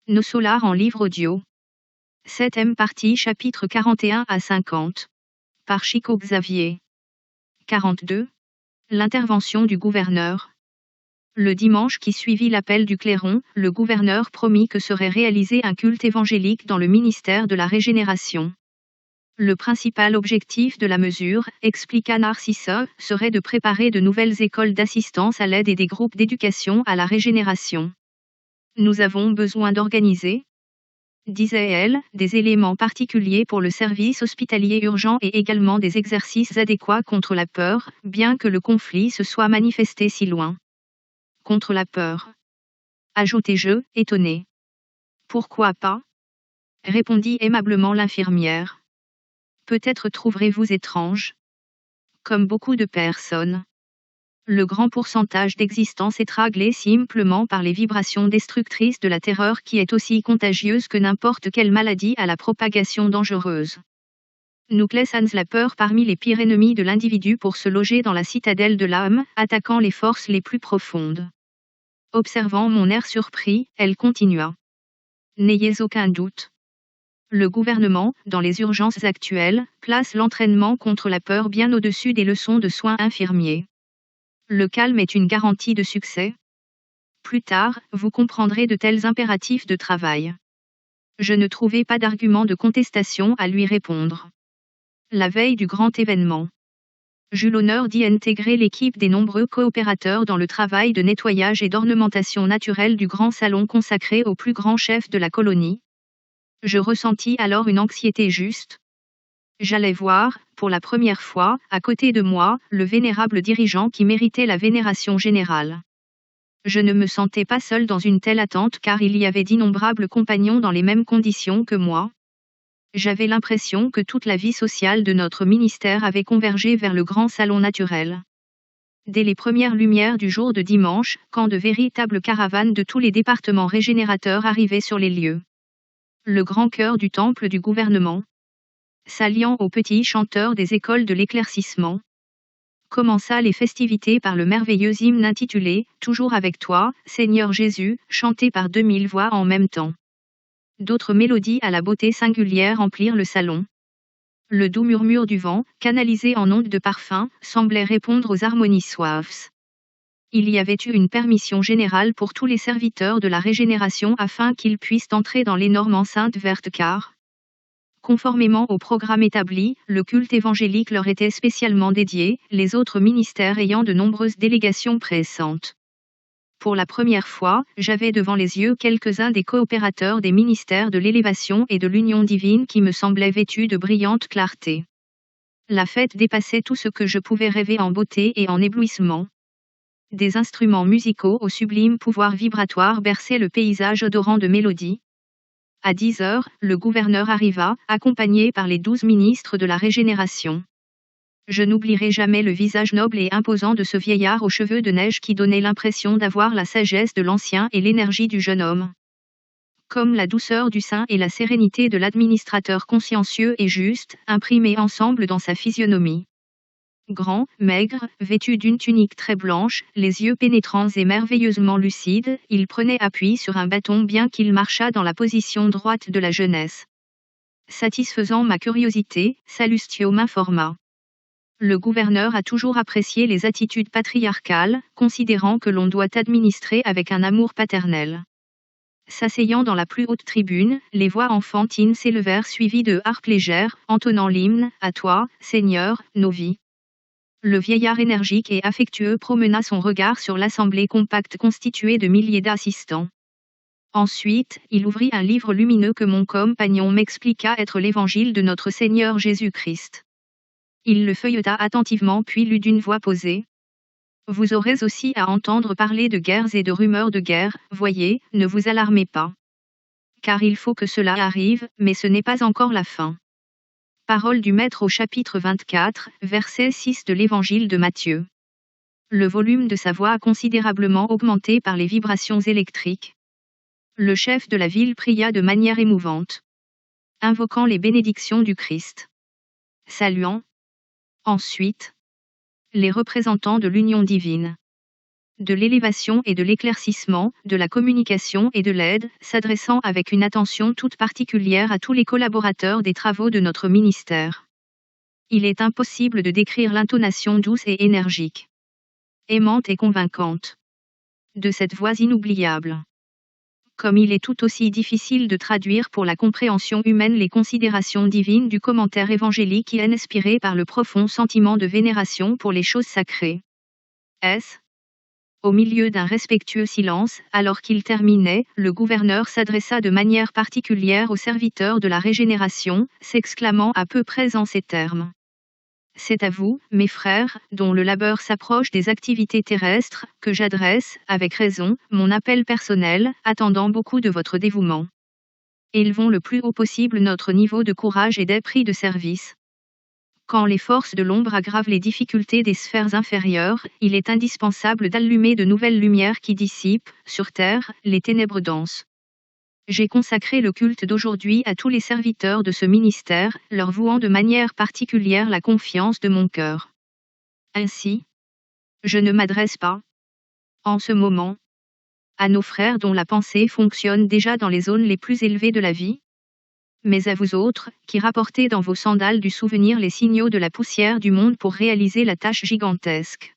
Nos solars en livre audio. 7e partie chapitre 41 à 50. Par Chico Xavier. 42. L'intervention du gouverneur. Le dimanche qui suivit l'appel du clairon, le gouverneur promit que serait réalisé un culte évangélique dans le ministère de la Régénération. Le principal objectif de la mesure, expliqua Narcisse, serait de préparer de nouvelles écoles d'assistance à l'aide et des groupes d'éducation à la régénération. Nous avons besoin d'organiser, disait-elle, des éléments particuliers pour le service hospitalier urgent et également des exercices adéquats contre la peur, bien que le conflit se soit manifesté si loin. Contre la peur, ajoutai-je, étonné. Pourquoi pas? Répondit aimablement l'infirmière. Peut-être trouverez-vous étrange. Comme beaucoup de personnes. Le grand pourcentage d'existence étranglée simplement par les vibrations destructrices de la terreur qui est aussi contagieuse que n'importe quelle maladie à la propagation dangereuse. Nous classons la peur parmi les pires ennemis de l'individu pour se loger dans la citadelle de l'âme, attaquant les forces les plus profondes. Observant mon air surpris, elle continua. N'ayez aucun doute. Le gouvernement, dans les urgences actuelles, place l'entraînement contre la peur bien au-dessus des leçons de soins infirmiers. Le calme est une garantie de succès. Plus tard, vous comprendrez de tels impératifs de travail. Je ne trouvais pas d'argument de contestation à lui répondre. La veille du grand événement, j'eus l'honneur d'y intégrer l'équipe des nombreux coopérateurs dans le travail de nettoyage et d'ornementation naturelle du grand salon consacré au plus grand chef de la colonie. Je ressentis alors une anxiété juste. J'allais voir, pour la première fois, à côté de moi, le vénérable dirigeant qui méritait la vénération générale. Je ne me sentais pas seul dans une telle attente car il y avait d'innombrables compagnons dans les mêmes conditions que moi. J'avais l'impression que toute la vie sociale de notre ministère avait convergé vers le grand salon naturel. Dès les premières lumières du jour de dimanche, quand de véritables caravanes de tous les départements régénérateurs arrivaient sur les lieux. Le grand cœur du temple du gouvernement, s'alliant aux petits chanteurs des écoles de l'éclaircissement, commença les festivités par le merveilleux hymne intitulé « Toujours avec toi, Seigneur Jésus », chanté par 2000 voix en même temps. D'autres mélodies à la beauté singulière emplirent le salon. Le doux murmure du vent, canalisé en ondes de parfum, semblait répondre aux harmonies suaves. Il y avait eu une permission générale pour tous les serviteurs de la régénération afin qu'ils puissent entrer dans l'énorme enceinte verte car, conformément au programme établi, le culte évangélique leur était spécialement dédié, les autres ministères ayant de nombreuses délégations pressantes. Pour la première fois, j'avais devant les yeux quelques-uns des coopérateurs des ministères de l'élévation et de l'union divine qui me semblaient vêtus de brillante clarté. La fête dépassait tout ce que je pouvais rêver en beauté et en éblouissement. Des instruments musicaux au sublime pouvoir vibratoire berçaient le paysage odorant de mélodies. À 10 heures, le gouverneur arriva, accompagné par les 12 ministres de la Régénération. Je n'oublierai jamais le visage noble et imposant de ce vieillard aux cheveux de neige qui donnait l'impression d'avoir la sagesse de l'ancien et l'énergie du jeune homme. Comme la douceur du saint et la sérénité de l'administrateur consciencieux et juste, imprimés ensemble dans sa physionomie. Grand, maigre, vêtu d'une tunique très blanche, les yeux pénétrants et merveilleusement lucides, il prenait appui sur un bâton bien qu'il marchât dans la position droite de la jeunesse. Satisfaisant ma curiosité, Salustio m'informa. Le gouverneur a toujours apprécié les attitudes patriarcales, considérant que l'on doit administrer avec un amour paternel. S'asseyant dans la plus haute tribune, les voix enfantines s'élevèrent suivies de harpes légères, entonnant l'hymne « À toi, Seigneur, nos vies ». Le vieillard énergique et affectueux promena son regard sur l'assemblée compacte constituée de milliers d'assistants. Ensuite, il ouvrit un livre lumineux que mon compagnon m'expliqua être l'évangile de notre Seigneur Jésus-Christ. Il le feuilleta attentivement puis lut d'une voix posée. Vous aurez aussi à entendre parler de guerres et de rumeurs de guerre, voyez, ne vous alarmez pas. Car il faut que cela arrive, mais ce n'est pas encore la fin. Parole du Maître au chapitre 24, verset 6 de l'Évangile de Matthieu. Le volume de sa voix a considérablement augmenté par les vibrations électriques. Le chef de la ville pria de manière émouvante, invoquant les bénédictions du Christ. Saluant, ensuite, les représentants de l'union divine. de l'élévation et de l'éclaircissement, de la communication et de l'aide, s'adressant avec une attention toute particulière à tous les collaborateurs des travaux de notre ministère. Il est impossible de décrire l'intonation douce et énergique, aimante et convaincante de cette voix inoubliable. Comme il est tout aussi difficile de traduire pour la compréhension humaine les considérations divines du commentaire évangélique qui est inspiré par le profond sentiment de vénération pour les choses sacrées. Au milieu d'un respectueux silence, alors qu'il terminait, le gouverneur s'adressa de manière particulière aux serviteurs de la régénération, s'exclamant à peu près en ces termes. C'est à vous, mes frères, dont le labeur s'approche des activités terrestres, que j'adresse, avec raison, mon appel personnel, attendant beaucoup de votre dévouement. Élevons le plus haut possible notre niveau de courage et d'esprit de service. Quand les forces de l'ombre aggravent les difficultés des sphères inférieures, il est indispensable d'allumer de nouvelles lumières qui dissipent, sur terre, les ténèbres denses. J'ai consacré le culte d'aujourd'hui à tous les serviteurs de ce ministère, leur vouant de manière particulière la confiance de mon cœur. Ainsi, je ne m'adresse pas, en ce moment, à nos frères dont la pensée fonctionne déjà dans les zones les plus élevées de la vie, mais à vous autres, qui rapportez dans vos sandales du souvenir les signaux de la poussière du monde pour réaliser la tâche gigantesque.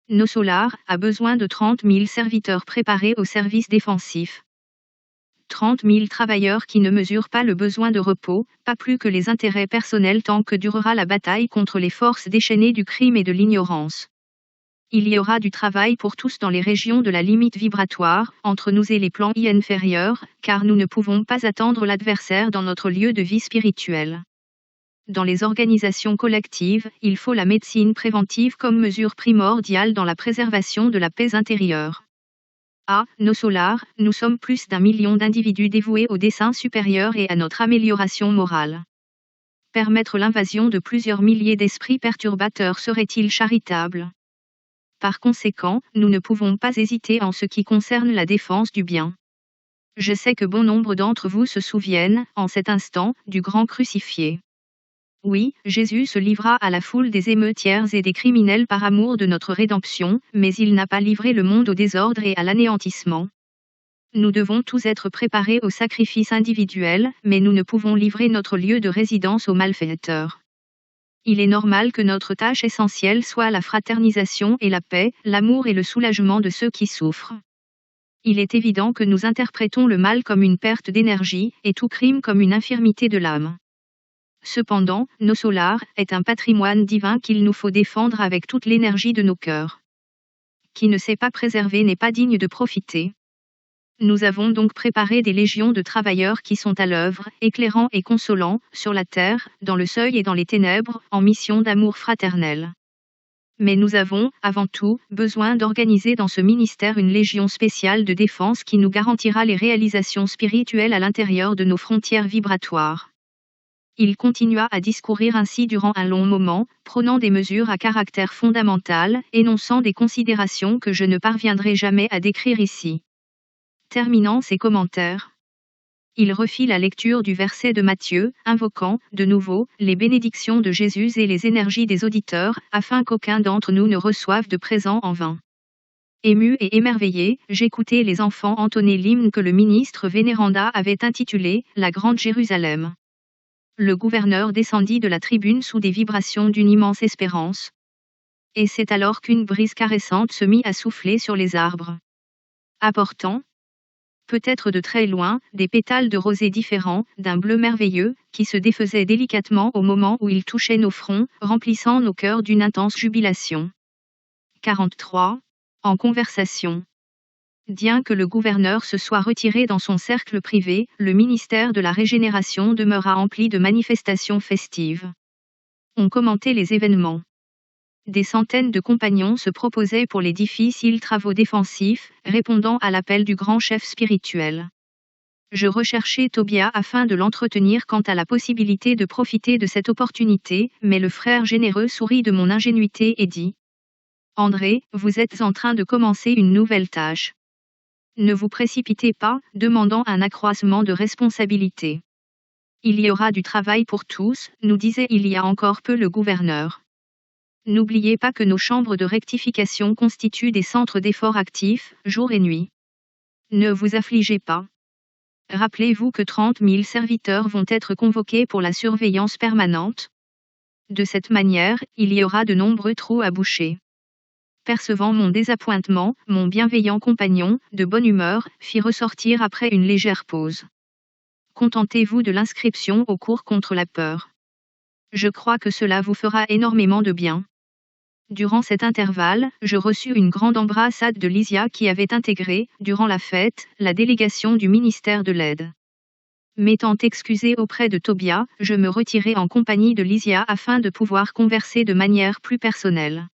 Nos Solar a besoin de 30 000 serviteurs préparés au service défensif. 30 000 travailleurs qui ne mesurent pas le besoin de repos, pas plus que les intérêts personnels tant que durera la bataille contre les forces déchaînées du crime et de l'ignorance. Il y aura du travail pour tous dans les régions de la limite vibratoire, entre nous et les plans inférieurs, car nous ne pouvons pas attendre l'adversaire dans notre lieu de vie spirituel. Dans les organisations collectives, il faut la médecine préventive comme mesure primordiale dans la préservation de la paix intérieure. Nos Solar, nous sommes plus d'1 million d'individus dévoués au dessein supérieur et à notre amélioration morale. Permettre l'invasion de plusieurs milliers d'esprits perturbateurs serait-il charitable ? Par conséquent, nous ne pouvons pas hésiter en ce qui concerne la défense du bien. Je sais que bon nombre d'entre vous se souviennent, en cet instant, du grand crucifié. Oui, Jésus se livra à la foule des émeutières et des criminels par amour de notre rédemption, mais il n'a pas livré le monde au désordre et à l'anéantissement. Nous devons tous être préparés au sacrifice individuel, mais nous ne pouvons livrer notre lieu de résidence aux malfaiteurs. Il est normal que notre tâche essentielle soit la fraternisation et la paix, l'amour et le soulagement de ceux qui souffrent. Il est évident que nous interprétons le mal comme une perte d'énergie, et tout crime comme une infirmité de l'âme. Cependant, nos Solar est un patrimoine divin qu'il nous faut défendre avec toute l'énergie de nos cœurs. Qui ne sait pas préserver n'est pas digne de profiter. Nous avons donc préparé des légions de travailleurs qui sont à l'œuvre, éclairant et consolant, sur la terre, dans le seuil et dans les ténèbres, en mission d'amour fraternel. Mais nous avons, avant tout, besoin d'organiser dans ce ministère une légion spéciale de défense qui nous garantira les réalisations spirituelles à l'intérieur de nos frontières vibratoires. Il continua à discourir ainsi durant un long moment, prônant des mesures à caractère fondamental, énonçant des considérations que je ne parviendrai jamais à décrire ici. Terminant ses commentaires, il refit la lecture du verset de Matthieu, invoquant, de nouveau, les bénédictions de Jésus et les énergies des auditeurs, afin qu'aucun d'entre nous ne reçoive de présent en vain. Ému et émerveillé, j'écoutais les enfants entonner l'hymne que le ministre Vénéranda avait intitulé « La Grande Jérusalem ». Le gouverneur descendit de la tribune sous des vibrations d'une immense espérance. Et c'est alors qu'une brise caressante se mit à souffler sur les arbres, apportant, peut-être de très loin, des pétales de rosée différents, d'un bleu merveilleux, qui se défaisaient délicatement au moment où ils touchaient nos fronts, remplissant nos cœurs d'une intense jubilation. 43. En conversation. Bien que le gouverneur se soit retiré dans son cercle privé, le ministère de la Régénération demeura empli de manifestations festives. On commentait les événements. Des centaines de compagnons se proposaient pour les difficiles travaux défensifs, répondant à l'appel du grand chef spirituel. Je recherchais Tobia afin de l'entretenir quant à la possibilité de profiter de cette opportunité, mais le frère généreux sourit de mon ingénuité et dit : « André, vous êtes en train de commencer une nouvelle tâche. Ne vous précipitez pas, demandant un accroissement de responsabilité. Il y aura du travail pour tous, nous disait il y a encore peu le gouverneur. N'oubliez pas que nos chambres de rectification constituent des centres d'efforts actifs, jour et nuit. Ne vous affligez pas. Rappelez-vous que 30 000 serviteurs vont être convoqués pour la surveillance permanente. De cette manière, il y aura de nombreux trous à boucher. Percevant mon désappointement, mon bienveillant compagnon, de bonne humeur, fit ressortir après une légère pause. Contentez-vous de l'inscription au cours contre la peur. Je crois que cela vous fera énormément de bien. Durant cet intervalle, je reçus une grande embrassade de Lysia qui avait intégré, durant la fête, la délégation du ministère de l'Aide. M'étant excusé auprès de Tobia, je me retirai en compagnie de Lysia afin de pouvoir converser de manière plus personnelle.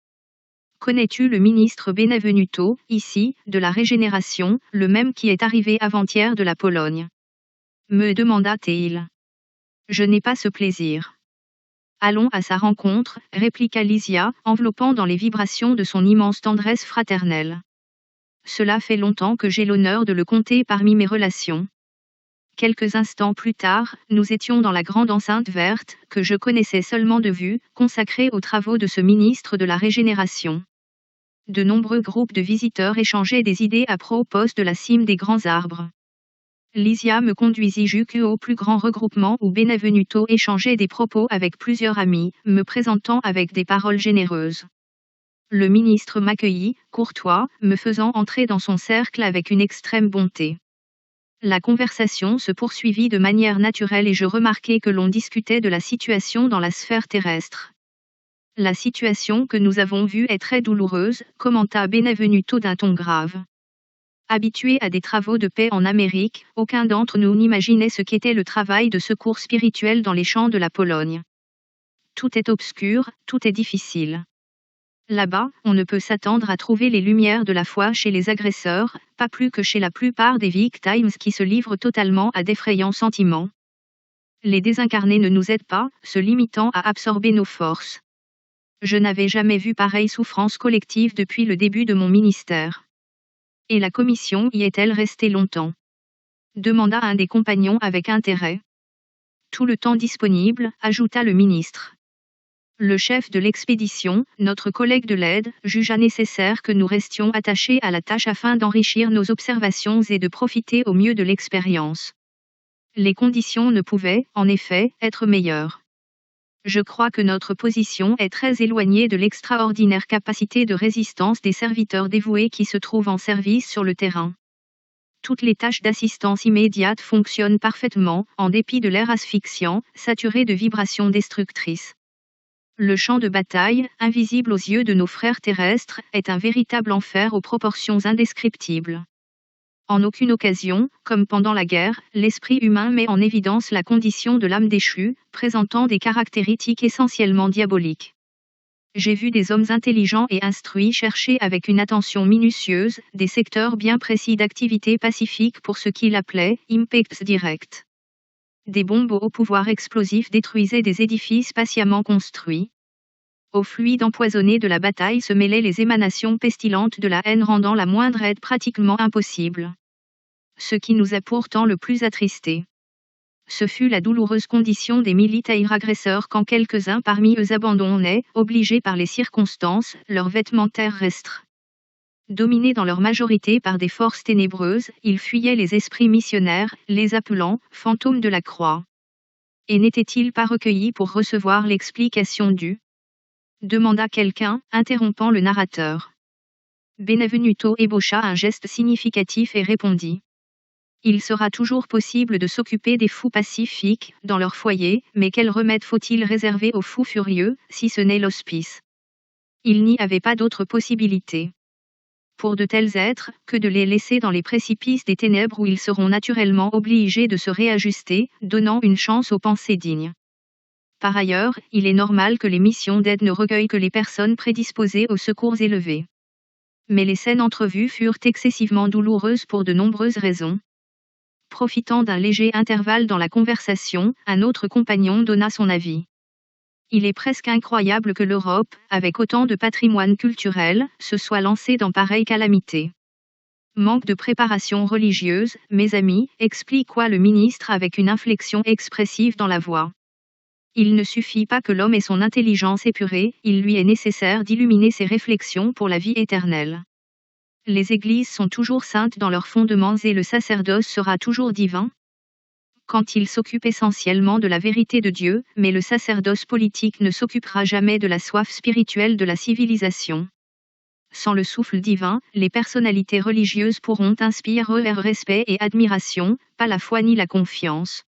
Connais-tu le ministre Benevenuto, ici, de la Régénération, le même qui est arrivé avant-hier de la Pologne? Me demanda Théil. Je n'ai pas ce plaisir. Allons à sa rencontre, répliqua Lysia, enveloppant dans les vibrations de son immense tendresse fraternelle. Cela fait longtemps que j'ai l'honneur de le compter parmi mes relations. Quelques instants plus tard, nous étions dans la grande enceinte verte, que je connaissais seulement de vue, consacrée aux travaux de ce ministre de la Régénération. De nombreux groupes de visiteurs échangeaient des idées à propos de la cime des grands arbres. Lysia me conduisit jusqu'au plus grand regroupement où Benevenuto échangeait des propos avec plusieurs amis, me présentant avec des paroles généreuses. Le ministre m'accueillit, courtois, me faisant entrer dans son cercle avec une extrême bonté. La conversation se poursuivit de manière naturelle et je remarquai que l'on discutait de la situation dans la sphère terrestre. La situation que nous avons vue est très douloureuse, commenta Benevenuto d'un ton grave. Habitués à des travaux de paix en Amérique, aucun d'entre nous n'imaginait ce qu'était le travail de secours spirituel dans les champs de la Pologne. Tout est obscur, tout est difficile. Là-bas, on ne peut s'attendre à trouver les lumières de la foi chez les agresseurs, pas plus que chez la plupart des victimes qui se livrent totalement à d'effrayants sentiments. Les désincarnés ne nous aident pas, se limitant à absorber nos forces. Je n'avais jamais vu pareille souffrance collective depuis le début de mon ministère. Et la commission y est-elle restée longtemps? Demanda un des compagnons avec intérêt. Tout le temps disponible, ajouta le ministre. Le chef de l'expédition, notre collègue de l'aide, jugea nécessaire que nous restions attachés à la tâche afin d'enrichir nos observations et de profiter au mieux de l'expérience. Les conditions ne pouvaient, en effet, être meilleures. Je crois que notre position est très éloignée de l'extraordinaire capacité de résistance des serviteurs dévoués qui se trouvent en service sur le terrain. Toutes les tâches d'assistance immédiate fonctionnent parfaitement, en dépit de l'air asphyxiant, saturé de vibrations destructrices. Le champ de bataille, invisible aux yeux de nos frères terrestres, est un véritable enfer aux proportions indescriptibles. En aucune occasion, comme pendant la guerre, l'esprit humain met en évidence la condition de l'âme déchue, présentant des caractéristiques essentiellement diaboliques. J'ai vu des hommes intelligents et instruits chercher avec une attention minutieuse des secteurs bien précis d'activité pacifique pour ce qu'ils appelaient « impacts directs ». Des bombes au pouvoir explosif détruisaient des édifices patiemment construits. Au fluide empoisonné de la bataille se mêlaient les émanations pestilentes de la haine rendant la moindre aide pratiquement impossible. Ce qui nous a pourtant le plus attristés. Ce fut la douloureuse condition des militaires agresseurs quand quelques-uns parmi eux abandonnaient, obligés par les circonstances, leurs vêtements terrestres. Dominés dans leur majorité par des forces ténébreuses, ils fuyaient les esprits missionnaires, les appelant « fantômes de la croix ». Et n'étaient-ils pas recueillis pour recevoir l'explication du ? Demanda quelqu'un, interrompant le narrateur. Benevenuto ébaucha un geste significatif et répondit. Il sera toujours possible de s'occuper des fous pacifiques, dans leur foyer, mais quel remède faut-il réserver aux fous furieux, si ce n'est l'hospice? Il n'y avait pas d'autre possibilité. Pour de tels êtres, que de les laisser dans les précipices des ténèbres où ils seront naturellement obligés de se réajuster, donnant une chance aux pensées dignes. Par ailleurs, il est normal que les missions d'aide ne recueillent que les personnes prédisposées aux secours élevés. Mais les scènes entrevues furent excessivement douloureuses pour de nombreuses raisons. Profitant d'un léger intervalle dans la conversation, un autre compagnon donna son avis. Il est presque incroyable que l'Europe, avec autant de patrimoine culturel, se soit lancée dans pareille calamité. Manque de préparation religieuse, mes amis, expliqua le ministre avec une inflexion expressive dans la voix. Il ne suffit pas que l'homme ait son intelligence épurée, il lui est nécessaire d'illuminer ses réflexions pour la vie éternelle. Les églises sont toujours saintes dans leurs fondements et le sacerdoce sera toujours divin, quand il s'occupe essentiellement de la vérité de Dieu, mais le sacerdoce politique ne s'occupera jamais de la soif spirituelle de la civilisation. Sans le souffle divin, les personnalités religieuses pourront inspirer respect et admiration, pas la foi ni la confiance.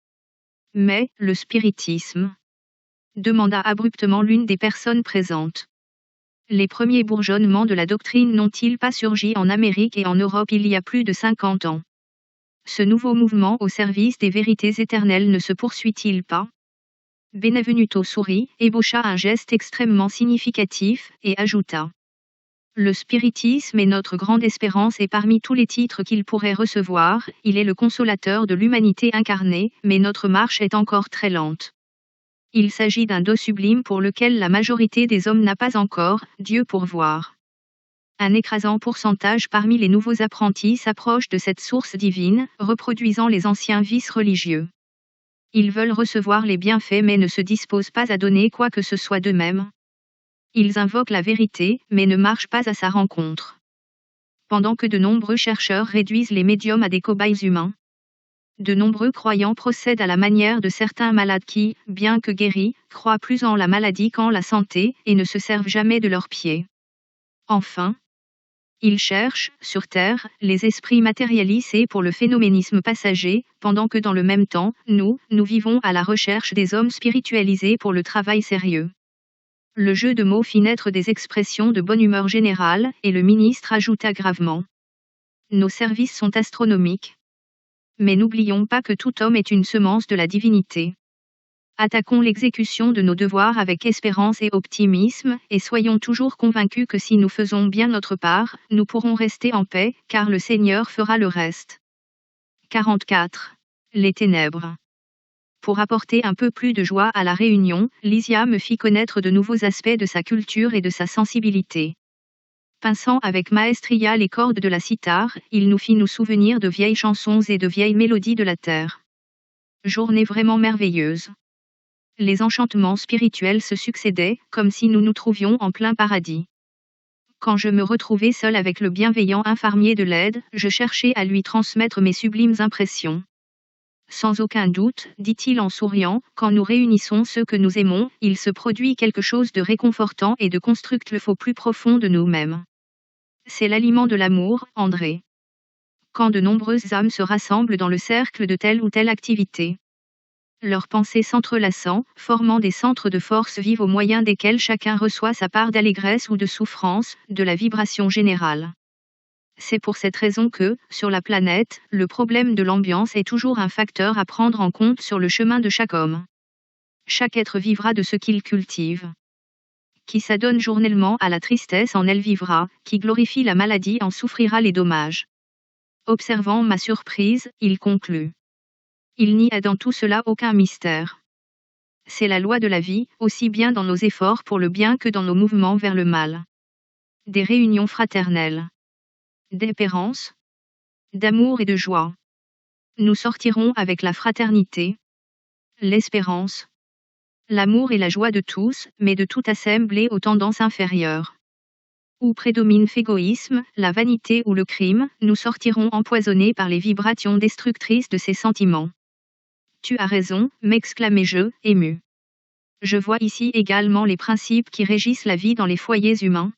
Mais, le spiritisme ? Demanda abruptement l'une des personnes présentes. Les premiers bourgeonnements de la doctrine n'ont-ils pas surgi en Amérique et en Europe il y a plus de 50 ans ? Ce nouveau mouvement au service des vérités éternelles ne se poursuit-il pas ? Benvenuto sourit, ébaucha un geste extrêmement significatif, et ajouta. Le spiritisme est notre grande espérance et parmi tous les titres qu'il pourrait recevoir, il est le consolateur de l'humanité incarnée, mais notre marche est encore très lente. Il s'agit d'un dos sublime pour lequel la majorité des hommes n'a pas encore, Dieu pourvoir. Un écrasant pourcentage parmi les nouveaux apprentis s'approche de cette source divine, reproduisant les anciens vices religieux. Ils veulent recevoir les bienfaits mais ne se disposent pas à donner quoi que ce soit d'eux-mêmes. Ils invoquent la vérité, mais ne marchent pas à sa rencontre. Pendant que de nombreux chercheurs réduisent les médiums à des cobayes humains, de nombreux croyants procèdent à la manière de certains malades qui, bien que guéris, croient plus en la maladie qu'en la santé, et ne se servent jamais de leurs pieds. Enfin, ils cherchent, sur Terre, les esprits matérialisés pour le phénoménisme passager, pendant que dans le même temps, nous vivons à la recherche des hommes spiritualisés pour le travail sérieux. Le jeu de mots fit naître des expressions de bonne humeur générale, et le ministre ajouta gravement. Nos services sont astronomiques. Mais n'oublions pas que tout homme est une semence de la divinité. Attaquons l'exécution de nos devoirs avec espérance et optimisme, et soyons toujours convaincus que si nous faisons bien notre part, nous pourrons rester en paix, car le Seigneur fera le reste. 44. Les ténèbres. Pour apporter un peu plus de joie à la réunion, Lysia me fit connaître de nouveaux aspects de sa culture et de sa sensibilité. Pinçant avec maestria les cordes de la cithare, il nous fit nous souvenir de vieilles chansons et de vieilles mélodies de la terre. Journée vraiment merveilleuse. Les enchantements spirituels se succédaient, comme si nous nous trouvions en plein paradis. Quand je me retrouvais seul avec le bienveillant infirmier de l'aide, je cherchais à lui transmettre mes sublimes impressions. Sans aucun doute, dit-il en souriant, quand nous réunissons ceux que nous aimons, il se produit quelque chose de réconfortant et de constructif au plus profond de nous-mêmes. C'est l'aliment de l'amour, André. Quand de nombreuses âmes se rassemblent dans le cercle de telle ou telle activité. Leurs pensées s'entrelaçant, formant des centres de force vive au moyen desquels chacun reçoit sa part d'allégresse ou de souffrance, de la vibration générale. C'est pour cette raison que, sur la planète, le problème de l'ambiance est toujours un facteur à prendre en compte sur le chemin de chaque homme. Chaque être vivra de ce qu'il cultive. Qui s'adonne journellement à la tristesse en elle vivra, qui glorifie la maladie en souffrira les dommages. Observant ma surprise, il conclut. Il n'y a dans tout cela aucun mystère. C'est la loi de la vie, aussi bien dans nos efforts pour le bien que dans nos mouvements vers le mal. Des réunions fraternelles. D'espérance, d'amour et de joie. Nous sortirons avec la fraternité, l'espérance, l'amour et la joie de tous, mais de toute assemblée aux tendances inférieures. Où prédomine l'égoïsme, la vanité ou le crime, nous sortirons empoisonnés par les vibrations destructrices de ces sentiments. Tu as raison, m'exclamai-je, ému. Je vois ici également les principes qui régissent la vie dans les foyers humains.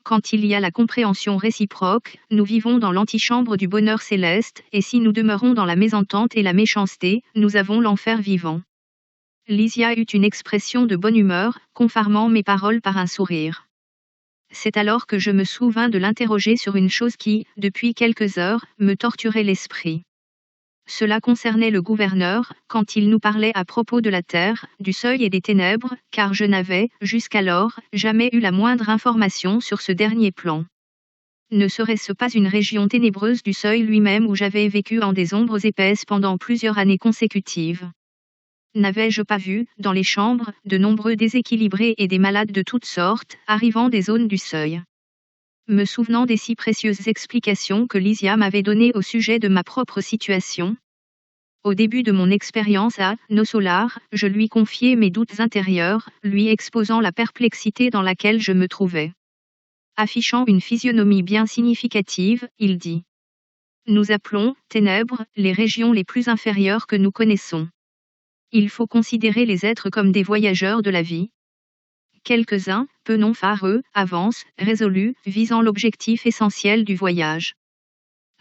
Quand il y a la compréhension réciproque, nous vivons dans l'antichambre du bonheur céleste, et si nous demeurons dans la mésentente et la méchanceté, nous avons l'enfer vivant. Lysia eut une expression de bonne humeur, confirmant mes paroles par un sourire. C'est alors que je me souvins de l'interroger sur une chose qui, depuis quelques heures, me torturait l'esprit. Cela concernait le gouverneur, quand il nous parlait à propos de la terre, du seuil et des ténèbres, car je n'avais, jusqu'alors, jamais eu la moindre information sur ce dernier plan. Ne serait-ce pas une région ténébreuse du seuil lui-même où j'avais vécu en des ombres épaisses pendant plusieurs années consécutives? N'avais-je pas vu, dans les chambres, de nombreux déséquilibrés et des malades de toutes sortes, arrivant des zones du seuil? Me souvenant des si précieuses explications que Lysia m'avait données au sujet de ma propre situation. Au début de mon expérience à Nosolar, je lui confiai mes doutes intérieurs, lui exposant la perplexité dans laquelle je me trouvais. Affichant une physionomie bien significative, il dit: Nous appelons ténèbres les régions les plus inférieures que nous connaissons. Il faut considérer les êtres comme des voyageurs de la vie. Quelques-uns, peu non phareux, avancent, résolus, visant l'objectif essentiel du voyage.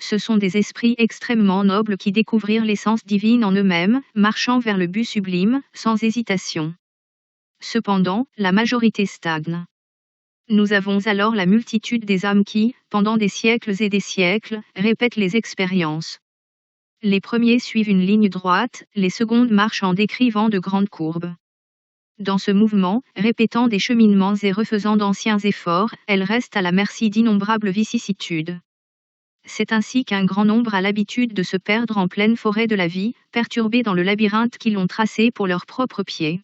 Ce sont des esprits extrêmement nobles qui découvrirent l'essence divine en eux-mêmes, marchant vers le but sublime, sans hésitation. Cependant, la majorité stagne. Nous avons alors la multitude des âmes qui, pendant des siècles et des siècles, répètent les expériences. Les premiers suivent une ligne droite, les secondes marchent en décrivant de grandes courbes. Dans ce mouvement, répétant des cheminements et refaisant d'anciens efforts, elles restent à la merci d'innombrables vicissitudes. C'est ainsi qu'un grand nombre a l'habitude de se perdre en pleine forêt de la vie, perturbés dans le labyrinthe qu'ils ont tracé pour leurs propres pieds.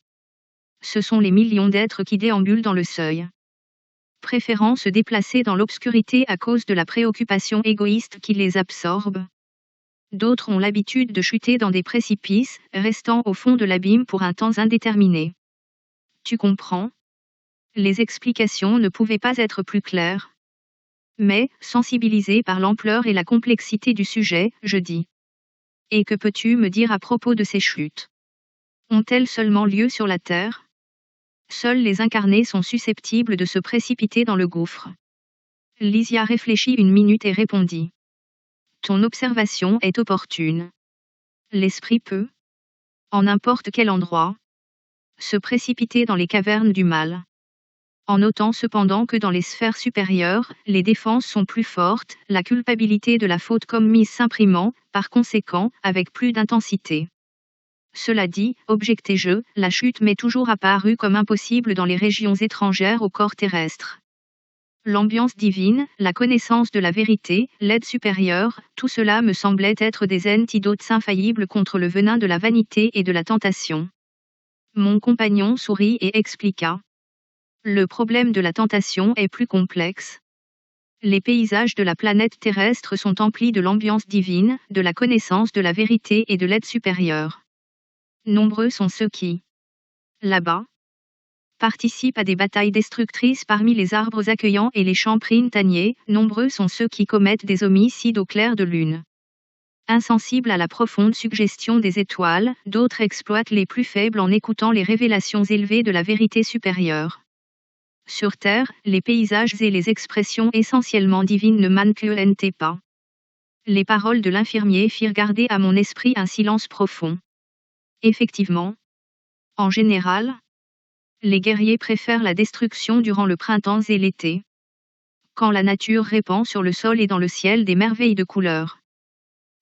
Ce sont les millions d'êtres qui déambulent dans le seuil, préférant se déplacer dans l'obscurité à cause de la préoccupation égoïste qui les absorbe. D'autres ont l'habitude de chuter dans des précipices, restant au fond de l'abîme pour un temps indéterminé. Tu comprends? Les explications ne pouvaient pas être plus claires. Mais, sensibilisé par l'ampleur et la complexité du sujet, je dis: Et que peux-tu me dire à propos de ces chutes? Ont-elles seulement lieu sur la Terre? Seuls les incarnés sont susceptibles de se précipiter dans le gouffre. Lysia réfléchit une minute et répondit: Ton observation est opportune. L'esprit peut, en n'importe quel endroit, se précipiter dans les cavernes du mal. En notant cependant que dans les sphères supérieures, les défenses sont plus fortes, la culpabilité de la faute commise s'imprimant, par conséquent, avec plus d'intensité. Cela dit, objectai-je, la chute m'est toujours apparue comme impossible dans les régions étrangères au corps terrestre. L'ambiance divine, la connaissance de la vérité, l'aide supérieure, tout cela me semblait être des antidotes infaillibles contre le venin de la vanité et de la tentation. Mon compagnon sourit et expliqua: Le problème de la tentation est plus complexe. Les paysages de la planète terrestre sont emplis de l'ambiance divine, de la connaissance de la vérité et de l'aide supérieure. Nombreux sont ceux qui, là-bas, participent à des batailles destructrices parmi les arbres accueillants et les champs printaniers, nombreux sont ceux qui commettent des homicides au clair de lune. Insensibles à la profonde suggestion des étoiles, d'autres exploitent les plus faibles en écoutant les révélations élevées de la vérité supérieure. Sur Terre, les paysages et les expressions essentiellement divines ne m'inquiètent pas. Les paroles de l'infirmier firent garder à mon esprit un silence profond. Effectivement, en général, les guerriers préfèrent la destruction durant le printemps et l'été, quand la nature répand sur le sol et dans le ciel des merveilles de couleurs,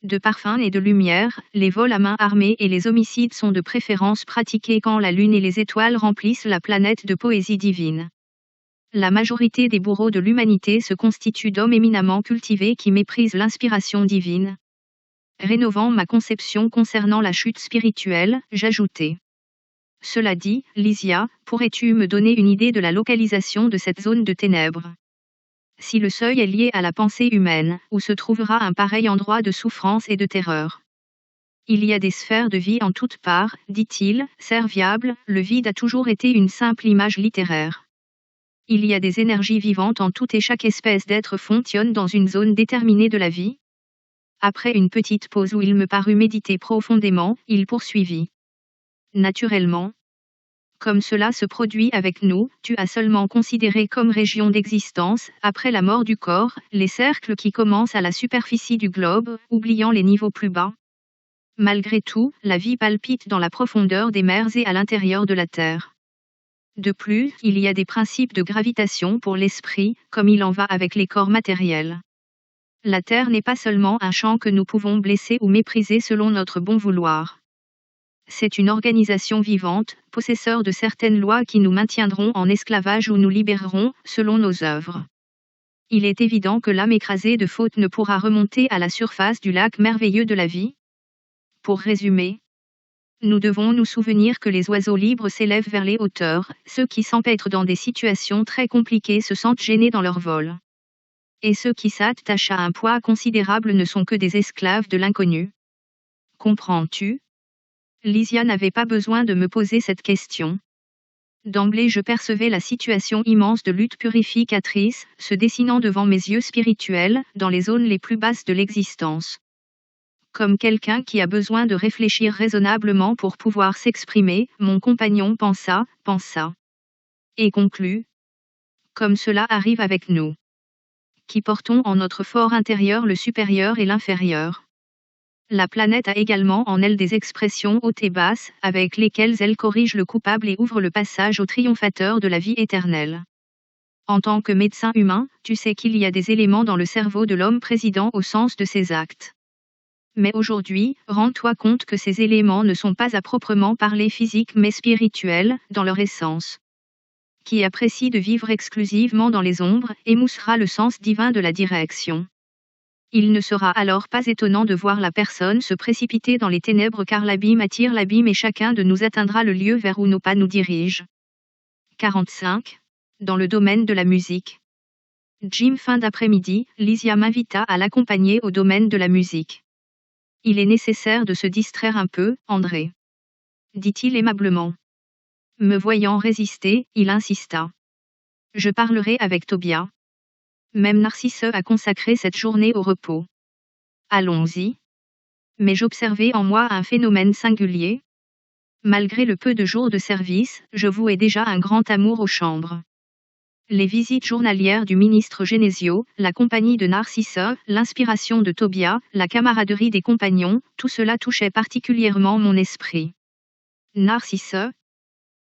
de parfums et de lumière. Les vols à main armée et les homicides sont de préférence pratiqués quand la lune et les étoiles remplissent la planète de poésie divine. La majorité des bourreaux de l'humanité se constituent d'hommes éminemment cultivés qui méprisent l'inspiration divine. Rénovant ma conception concernant la chute spirituelle, j'ajoutai: Cela dit, Lysia, pourrais-tu me donner une idée de la localisation de cette zone de ténèbres? Si le seuil est lié à la pensée humaine, où se trouvera un pareil endroit de souffrance et de terreur? Il y a des sphères de vie en toutes parts, dit-il, serviables, le vide a toujours été une simple image littéraire. Il y a des énergies vivantes en tout et chaque espèce d'être fonctionne dans une zone déterminée de la vie. Après une petite pause où il me parut méditer profondément, il poursuivit: Naturellement, comme cela se produit avec nous, tu as seulement considéré comme région d'existence, après la mort du corps, les cercles qui commencent à la superficie du globe, oubliant les niveaux plus bas. Malgré tout, la vie palpite dans la profondeur des mers et à l'intérieur de la terre. De plus, il y a des principes de gravitation pour l'esprit, comme il en va avec les corps matériels. La Terre n'est pas seulement un champ que nous pouvons blesser ou mépriser selon notre bon vouloir. C'est une organisation vivante, possesseur de certaines lois qui nous maintiendront en esclavage ou nous libéreront, selon nos œuvres. Il est évident que l'âme écrasée de faute ne pourra remonter à la surface du lac merveilleux de la vie. Pour résumer, nous devons nous souvenir que les oiseaux libres s'élèvent vers les hauteurs, ceux qui s'empêtrent dans des situations très compliquées se sentent gênés dans leur vol. Et ceux qui s'attachent à un poids considérable ne sont que des esclaves de l'inconnu. Comprends-tu? Lysia n'avait pas besoin de me poser cette question. D'emblée je percevais la situation immense de lutte purificatrice, se dessinant devant mes yeux spirituels, dans les zones les plus basses de l'existence. Comme quelqu'un qui a besoin de réfléchir raisonnablement pour pouvoir s'exprimer, mon compagnon pensa. Et conclut. Comme cela arrive avec nous. Qui portons en notre fort intérieur le supérieur et l'inférieur. La planète a également en elle des expressions hautes et basses, avec lesquelles elle corrige le coupable et ouvre le passage au triomphateur de la vie éternelle. En tant que médecin humain, tu sais qu'il y a des éléments dans le cerveau de l'homme président au sens de ses actes. Mais aujourd'hui, rends-toi compte que ces éléments ne sont pas à proprement parler physiques mais spirituels, dans leur essence. Qui apprécie de vivre exclusivement dans les ombres, émoussera le sens divin de la direction. Il ne sera alors pas étonnant de voir la personne se précipiter dans les ténèbres car l'abîme attire l'abîme et chacun de nous atteindra le lieu vers où nos pas nous dirigent. 45. Dans le domaine de la musique. Jim, fin d'après-midi, Lysia m'invita à l'accompagner au domaine de la musique. Il est nécessaire de se distraire un peu, André. Dit-il aimablement. Me voyant résister, il insista. Je parlerai avec Tobias. Même Narcisse a consacré cette journée au repos. Allons-y. Mais j'observais en moi un phénomène singulier. Malgré le peu de jours de service, je vouais déjà un grand amour aux chambres. Les visites journalières du ministre Genesio, la compagnie de Narcisse, l'inspiration de Tobias, la camaraderie des compagnons, tout cela touchait particulièrement mon esprit. Narcisse,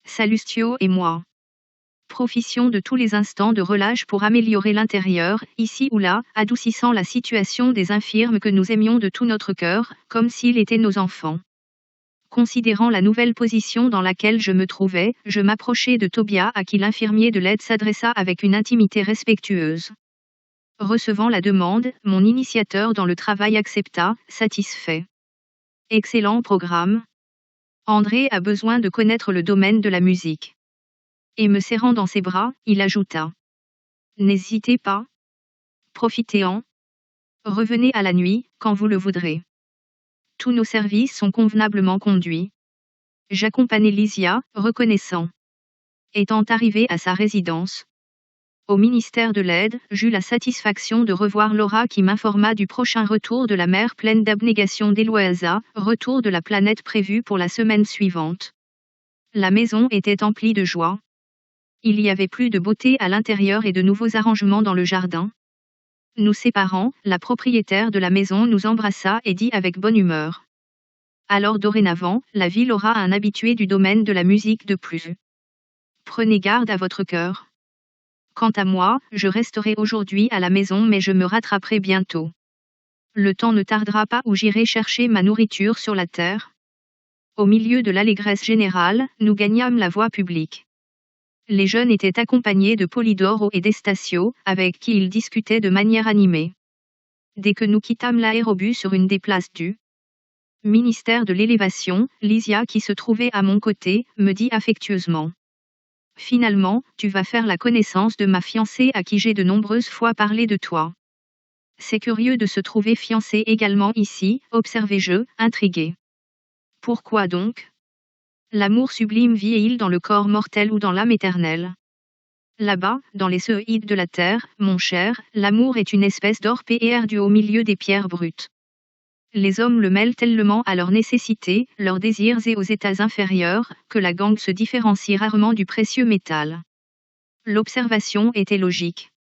Salustio et moi. Profitions de tous les instants de relâche pour améliorer l'intérieur, ici ou là, adoucissant la situation des infirmes que nous aimions de tout notre cœur, comme s'ils étaient nos enfants. Considérant la nouvelle position dans laquelle je me trouvais, je m'approchai de Tobias à qui l'infirmier de l'aide s'adressa avec une intimité respectueuse. Recevant la demande, mon initiateur dans le travail accepta, satisfait. Excellent programme. André a besoin de connaître le domaine de la musique. Et me serrant dans ses bras, il ajouta. N'hésitez pas. Profitez-en. Revenez à la nuit, quand vous le voudrez. Tous nos services sont convenablement conduits. J'accompagnai Lysia, reconnaissant. Étant arrivé à sa résidence. Au ministère de l'aide, j'eus la satisfaction de revoir Laura qui m'informa du prochain retour de la mer pleine d'abnégation d'Eloisa, retour de la planète prévu pour la semaine suivante. La maison était emplie de joie. Il y avait plus de beauté à l'intérieur et de nouveaux arrangements dans le jardin. Nous séparant, la propriétaire de la maison nous embrassa et dit avec bonne humeur. Alors dorénavant, la ville aura un habitué du domaine de la musique de plus. Prenez garde à votre cœur. Quant à moi, je resterai aujourd'hui à la maison mais je me rattraperai bientôt. Le temps ne tardera pas où j'irai chercher ma nourriture sur la terre. Au milieu de l'allégresse générale, nous gagnâmes la voie publique. Les jeunes étaient accompagnés de Polydoro et d'Estacio, avec qui ils discutaient de manière animée. Dès que nous quittâmes l'aérobus sur une des places du ministère de l'élévation, Lysia qui se trouvait à mon côté, me dit affectueusement. Finalement, tu vas faire la connaissance de ma fiancée à qui j'ai de nombreuses fois parlé de toi. C'est curieux de se trouver fiancée également ici, observai-je, intrigué. Pourquoi donc ? L'amour sublime vit-il dans le corps mortel ou dans l'âme éternelle ? Là-bas, dans les séoïdes de la terre, mon cher, l'amour est une espèce d'or perdu au milieu des pierres brutes. Les hommes le mêlent tellement à leurs nécessités, leurs désirs et aux états inférieurs, que la gangue se différencie rarement du précieux métal. L'observation était logique.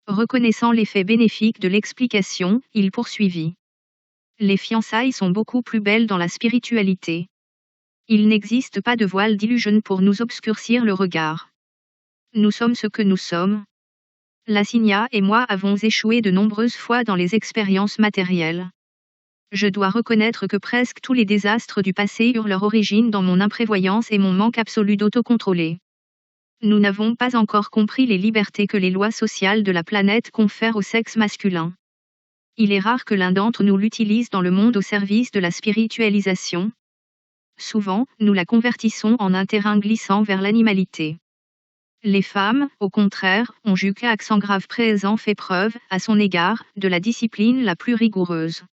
Reconnaissant l'effet bénéfique de l'explication, il poursuivit. Les fiançailles sont beaucoup plus belles dans la spiritualité. Il n'existe pas de voile d'illusion pour nous obscurcir le regard. Nous sommes ce que nous sommes. Lassinia et moi avons échoué de nombreuses fois dans les expériences matérielles. Je dois reconnaître que presque tous les désastres du passé eurent leur origine dans mon imprévoyance et mon manque absolu d'autocontrôler. Nous n'avons pas encore compris les libertés que les lois sociales de la planète confèrent au sexe masculin. Il est rare que l'un d'entre nous l'utilise dans le monde au service de la spiritualisation. Souvent, nous la convertissons en un terrain glissant vers l'animalité. Les femmes, au contraire, ont jusqu'à accent grave présent fait preuve, à son égard, de la discipline la plus rigoureuse.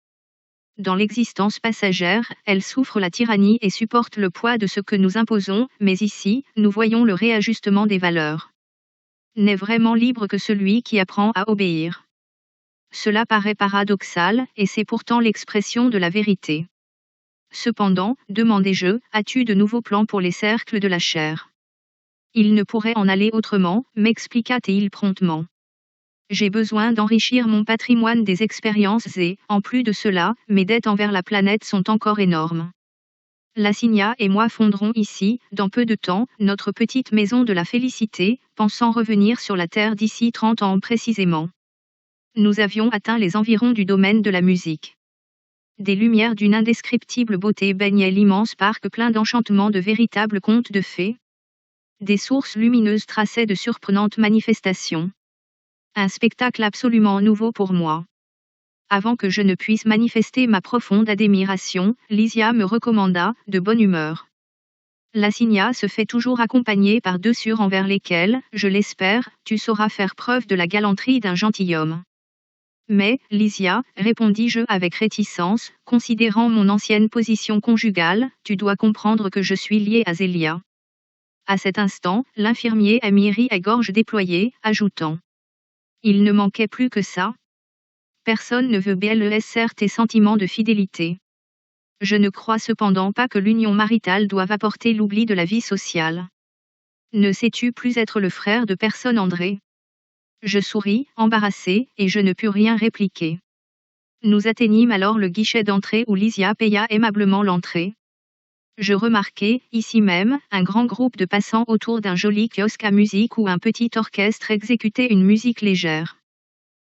Dans l'existence passagère, elle souffre la tyrannie et supporte le poids de ce que nous imposons, mais ici, nous voyons le réajustement des valeurs. N'est vraiment libre que celui qui apprend à obéir. Cela paraît paradoxal, et c'est pourtant l'expression de la vérité. Cependant, demandai-je, as-tu de nouveaux plans pour les cercles de la chair? Il ne pourrait en aller autrement, m'expliqua-t-il promptement. J'ai besoin d'enrichir mon patrimoine des expériences et, en plus de cela, mes dettes envers la planète sont encore énormes. Lassinia et moi fonderons ici, dans peu de temps, notre petite maison de la félicité, pensant revenir sur la Terre d'ici 30 ans précisément. Nous avions atteint les environs du domaine de la musique. Des lumières d'une indescriptible beauté baignaient l'immense parc plein d'enchantements de véritables contes de fées. Des sources lumineuses traçaient de surprenantes manifestations. Un spectacle absolument nouveau pour moi. Avant que je ne puisse manifester ma profonde admiration, Lysia me recommanda, de bonne humeur. Lassinia se fait toujours accompagner par deux sûrs envers lesquels, je l'espère, tu sauras faire preuve de la galanterie d'un gentilhomme. Mais, Lysia, répondis-je avec réticence, considérant mon ancienne position conjugale, tu dois comprendre que je suis liée à Zélia. À cet instant, l'infirmier rit à gorge déployée, ajoutant. Il ne manquait plus que ça. Personne ne veut blesser tes sentiments de fidélité. Je ne crois cependant pas que l'union maritale doive apporter l'oubli de la vie sociale. Ne sais-tu plus être le frère de personne, André? Je souris, embarrassé, et je ne pus rien répliquer. Nous atteignîmes alors le guichet d'entrée où Lysia paya aimablement l'entrée. Je remarquai, ici même, un grand groupe de passants autour d'un joli kiosque à musique où un petit orchestre exécutait une musique légère.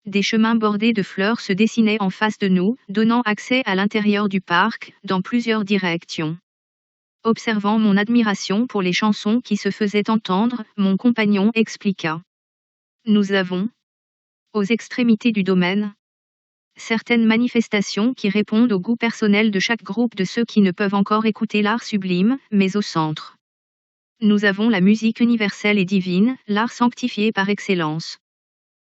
Des chemins bordés de fleurs se dessinaient en face de nous, donnant accès à l'intérieur du parc, dans plusieurs directions. Observant mon admiration pour les chansons qui se faisaient entendre, mon compagnon expliqua. Nous avons, aux extrémités du domaine, certaines manifestations qui répondent au goût personnel de chaque groupe de ceux qui ne peuvent encore écouter l'art sublime, mais au centre. Nous avons la musique universelle et divine, l'art sanctifié par excellence.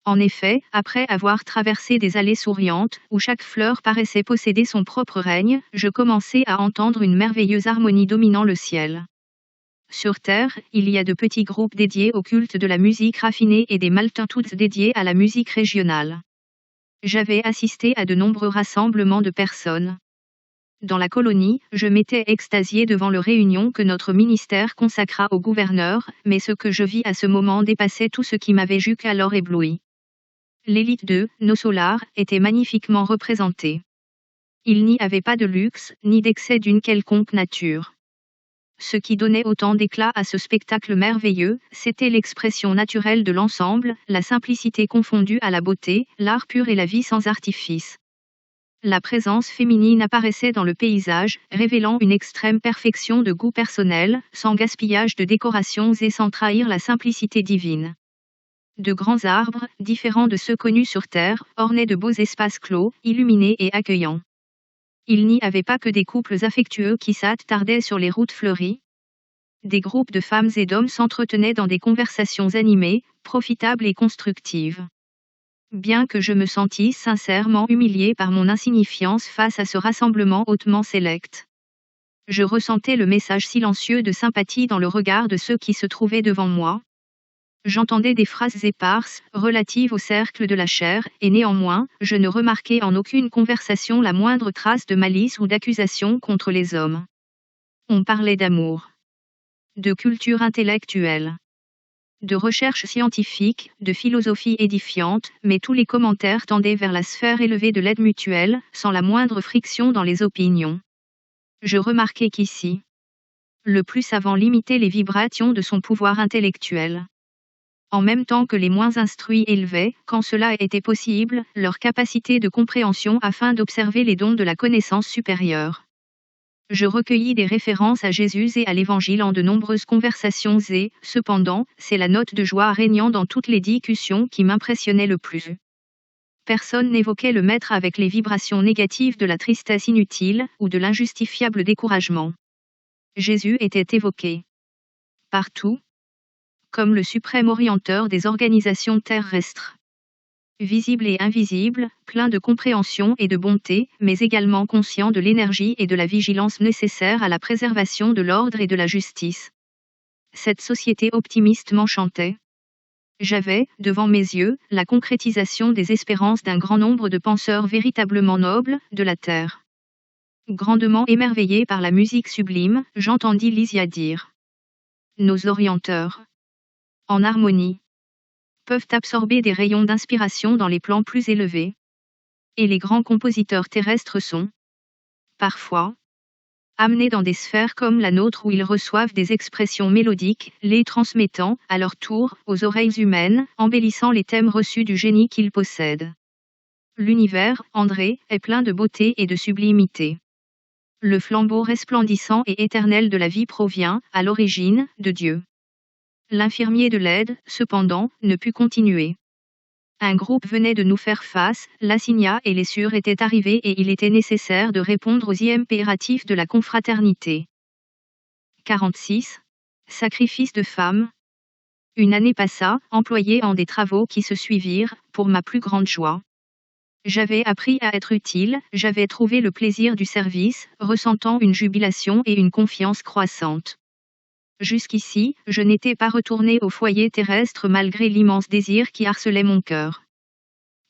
En effet, après avoir traversé des allées souriantes, où chaque fleur paraissait posséder son propre règne, je commençai à entendre une merveilleuse harmonie dominant le ciel. Sur Terre, il y a de petits groupes dédiés au culte de la musique raffinée et des multitudes dédiées à la musique régionale. J'avais assisté à de nombreux rassemblements de personnes. Dans la colonie, je m'étais extasié devant le réunion que notre ministère consacra au gouverneur, mais ce que je vis à ce moment dépassait tout ce qui m'avait jusqu'alors ébloui. L'élite de nos solars était magnifiquement représentée. Il n'y avait pas de luxe, ni d'excès d'une quelconque nature. Ce qui donnait autant d'éclat à ce spectacle merveilleux, c'était l'expression naturelle de l'ensemble, la simplicité confondue à la beauté, l'art pur et la vie sans artifice. La présence féminine apparaissait dans le paysage, révélant une extrême perfection de goût personnel, sans gaspillage de décorations et sans trahir la simplicité divine. De grands arbres, différents de ceux connus sur Terre, ornaient de beaux espaces clos, illuminés et accueillants. Il n'y avait pas que des couples affectueux qui s'attardaient sur les routes fleuries. Des groupes de femmes et d'hommes s'entretenaient dans des conversations animées, profitables et constructives. Bien que je me sentisse sincèrement humilié par mon insignifiance face à ce rassemblement hautement sélect. Je ressentais le message silencieux de sympathie dans le regard de ceux qui se trouvaient devant moi. J'entendais des phrases éparses, relatives au cercle de la chair, et néanmoins, je ne remarquais en aucune conversation la moindre trace de malice ou d'accusation contre les hommes. On parlait d'amour, de culture intellectuelle, de recherche scientifique, de philosophie édifiante, mais tous les commentaires tendaient vers la sphère élevée de l'aide mutuelle, sans la moindre friction dans les opinions. Je remarquai qu'ici, le plus savant limitait les vibrations de son pouvoir intellectuel. En même temps que les moins instruits élevaient, quand cela était possible, leur capacité de compréhension afin d'observer les dons de la connaissance supérieure. Je recueillis des références à Jésus et à l'Évangile en de nombreuses conversations et, cependant, c'est la note de joie régnant dans toutes les discussions qui m'impressionnait le plus. Personne n'évoquait le maître avec les vibrations négatives de la tristesse inutile, ou de l'injustifiable découragement. Jésus était évoqué partout, comme le suprême orienteur des organisations terrestres. Visible et invisible, plein de compréhension et de bonté, mais également conscient de l'énergie et de la vigilance nécessaires à la préservation de l'ordre et de la justice. Cette société optimiste m'enchantait. J'avais, devant mes yeux, la concrétisation des espérances d'un grand nombre de penseurs véritablement nobles, de la terre. Grandement émerveillé par la musique sublime, j'entendis Lysia dire. Nos orienteurs, en harmonie, peuvent absorber des rayons d'inspiration dans les plans plus élevés. Et les grands compositeurs terrestres sont, parfois, amenés dans des sphères comme la nôtre où ils reçoivent des expressions mélodiques, les transmettant, à leur tour, aux oreilles humaines, embellissant les thèmes reçus du génie qu'ils possèdent. L'univers, André, est plein de beauté et de sublimité. Le flambeau resplendissant et éternel de la vie provient, à l'origine, de Dieu. L'infirmier de l'aide, cependant, ne put continuer. Un groupe venait de nous faire face, l'assigna et les sûrs étaient arrivés et il était nécessaire de répondre aux impératifs de la confraternité. 46. Sacrifice de femmes. Une année passa, employée en des travaux qui se suivirent, pour ma plus grande joie. J'avais appris à être utile, j'avais trouvé le plaisir du service, ressentant une jubilation et une confiance croissante. Jusqu'ici, je n'étais pas retourné au foyer terrestre malgré l'immense désir qui harcelait mon cœur.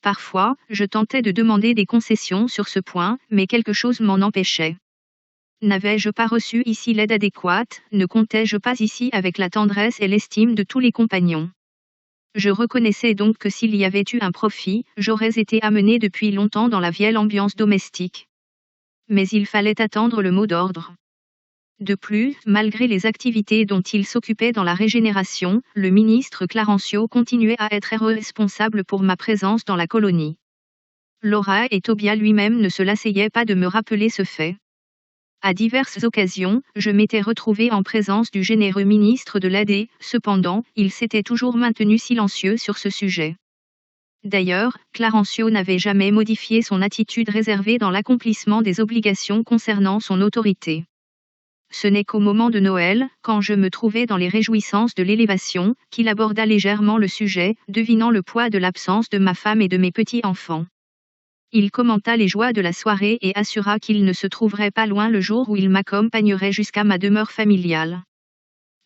Parfois, je tentais de demander des concessions sur ce point, mais quelque chose m'en empêchait. N'avais-je pas reçu ici l'aide adéquate, ne comptais-je pas ici avec la tendresse et l'estime de tous les compagnons? Je reconnaissais donc que s'il y avait eu un profit, j'aurais été amené depuis longtemps dans la vieille ambiance domestique. Mais il fallait attendre le mot d'ordre. De plus, malgré les activités dont il s'occupait dans la régénération, le ministre Clarencio continuait à être responsable pour ma présence dans la colonie. Laura et Tobia lui-même ne se lassaient pas de me rappeler ce fait. À diverses occasions, je m'étais retrouvé en présence du généreux ministre de l'aide et, cependant, il s'était toujours maintenu silencieux sur ce sujet. D'ailleurs, Clarencio n'avait jamais modifié son attitude réservée dans l'accomplissement des obligations concernant son autorité. Ce n'est qu'au moment de Noël, quand je me trouvais dans les réjouissances de l'élévation, qu'il aborda légèrement le sujet, devinant le poids de l'absence de ma femme et de mes petits-enfants. Il commenta les joies de la soirée et assura qu'il ne se trouverait pas loin le jour où il m'accompagnerait jusqu'à ma demeure familiale.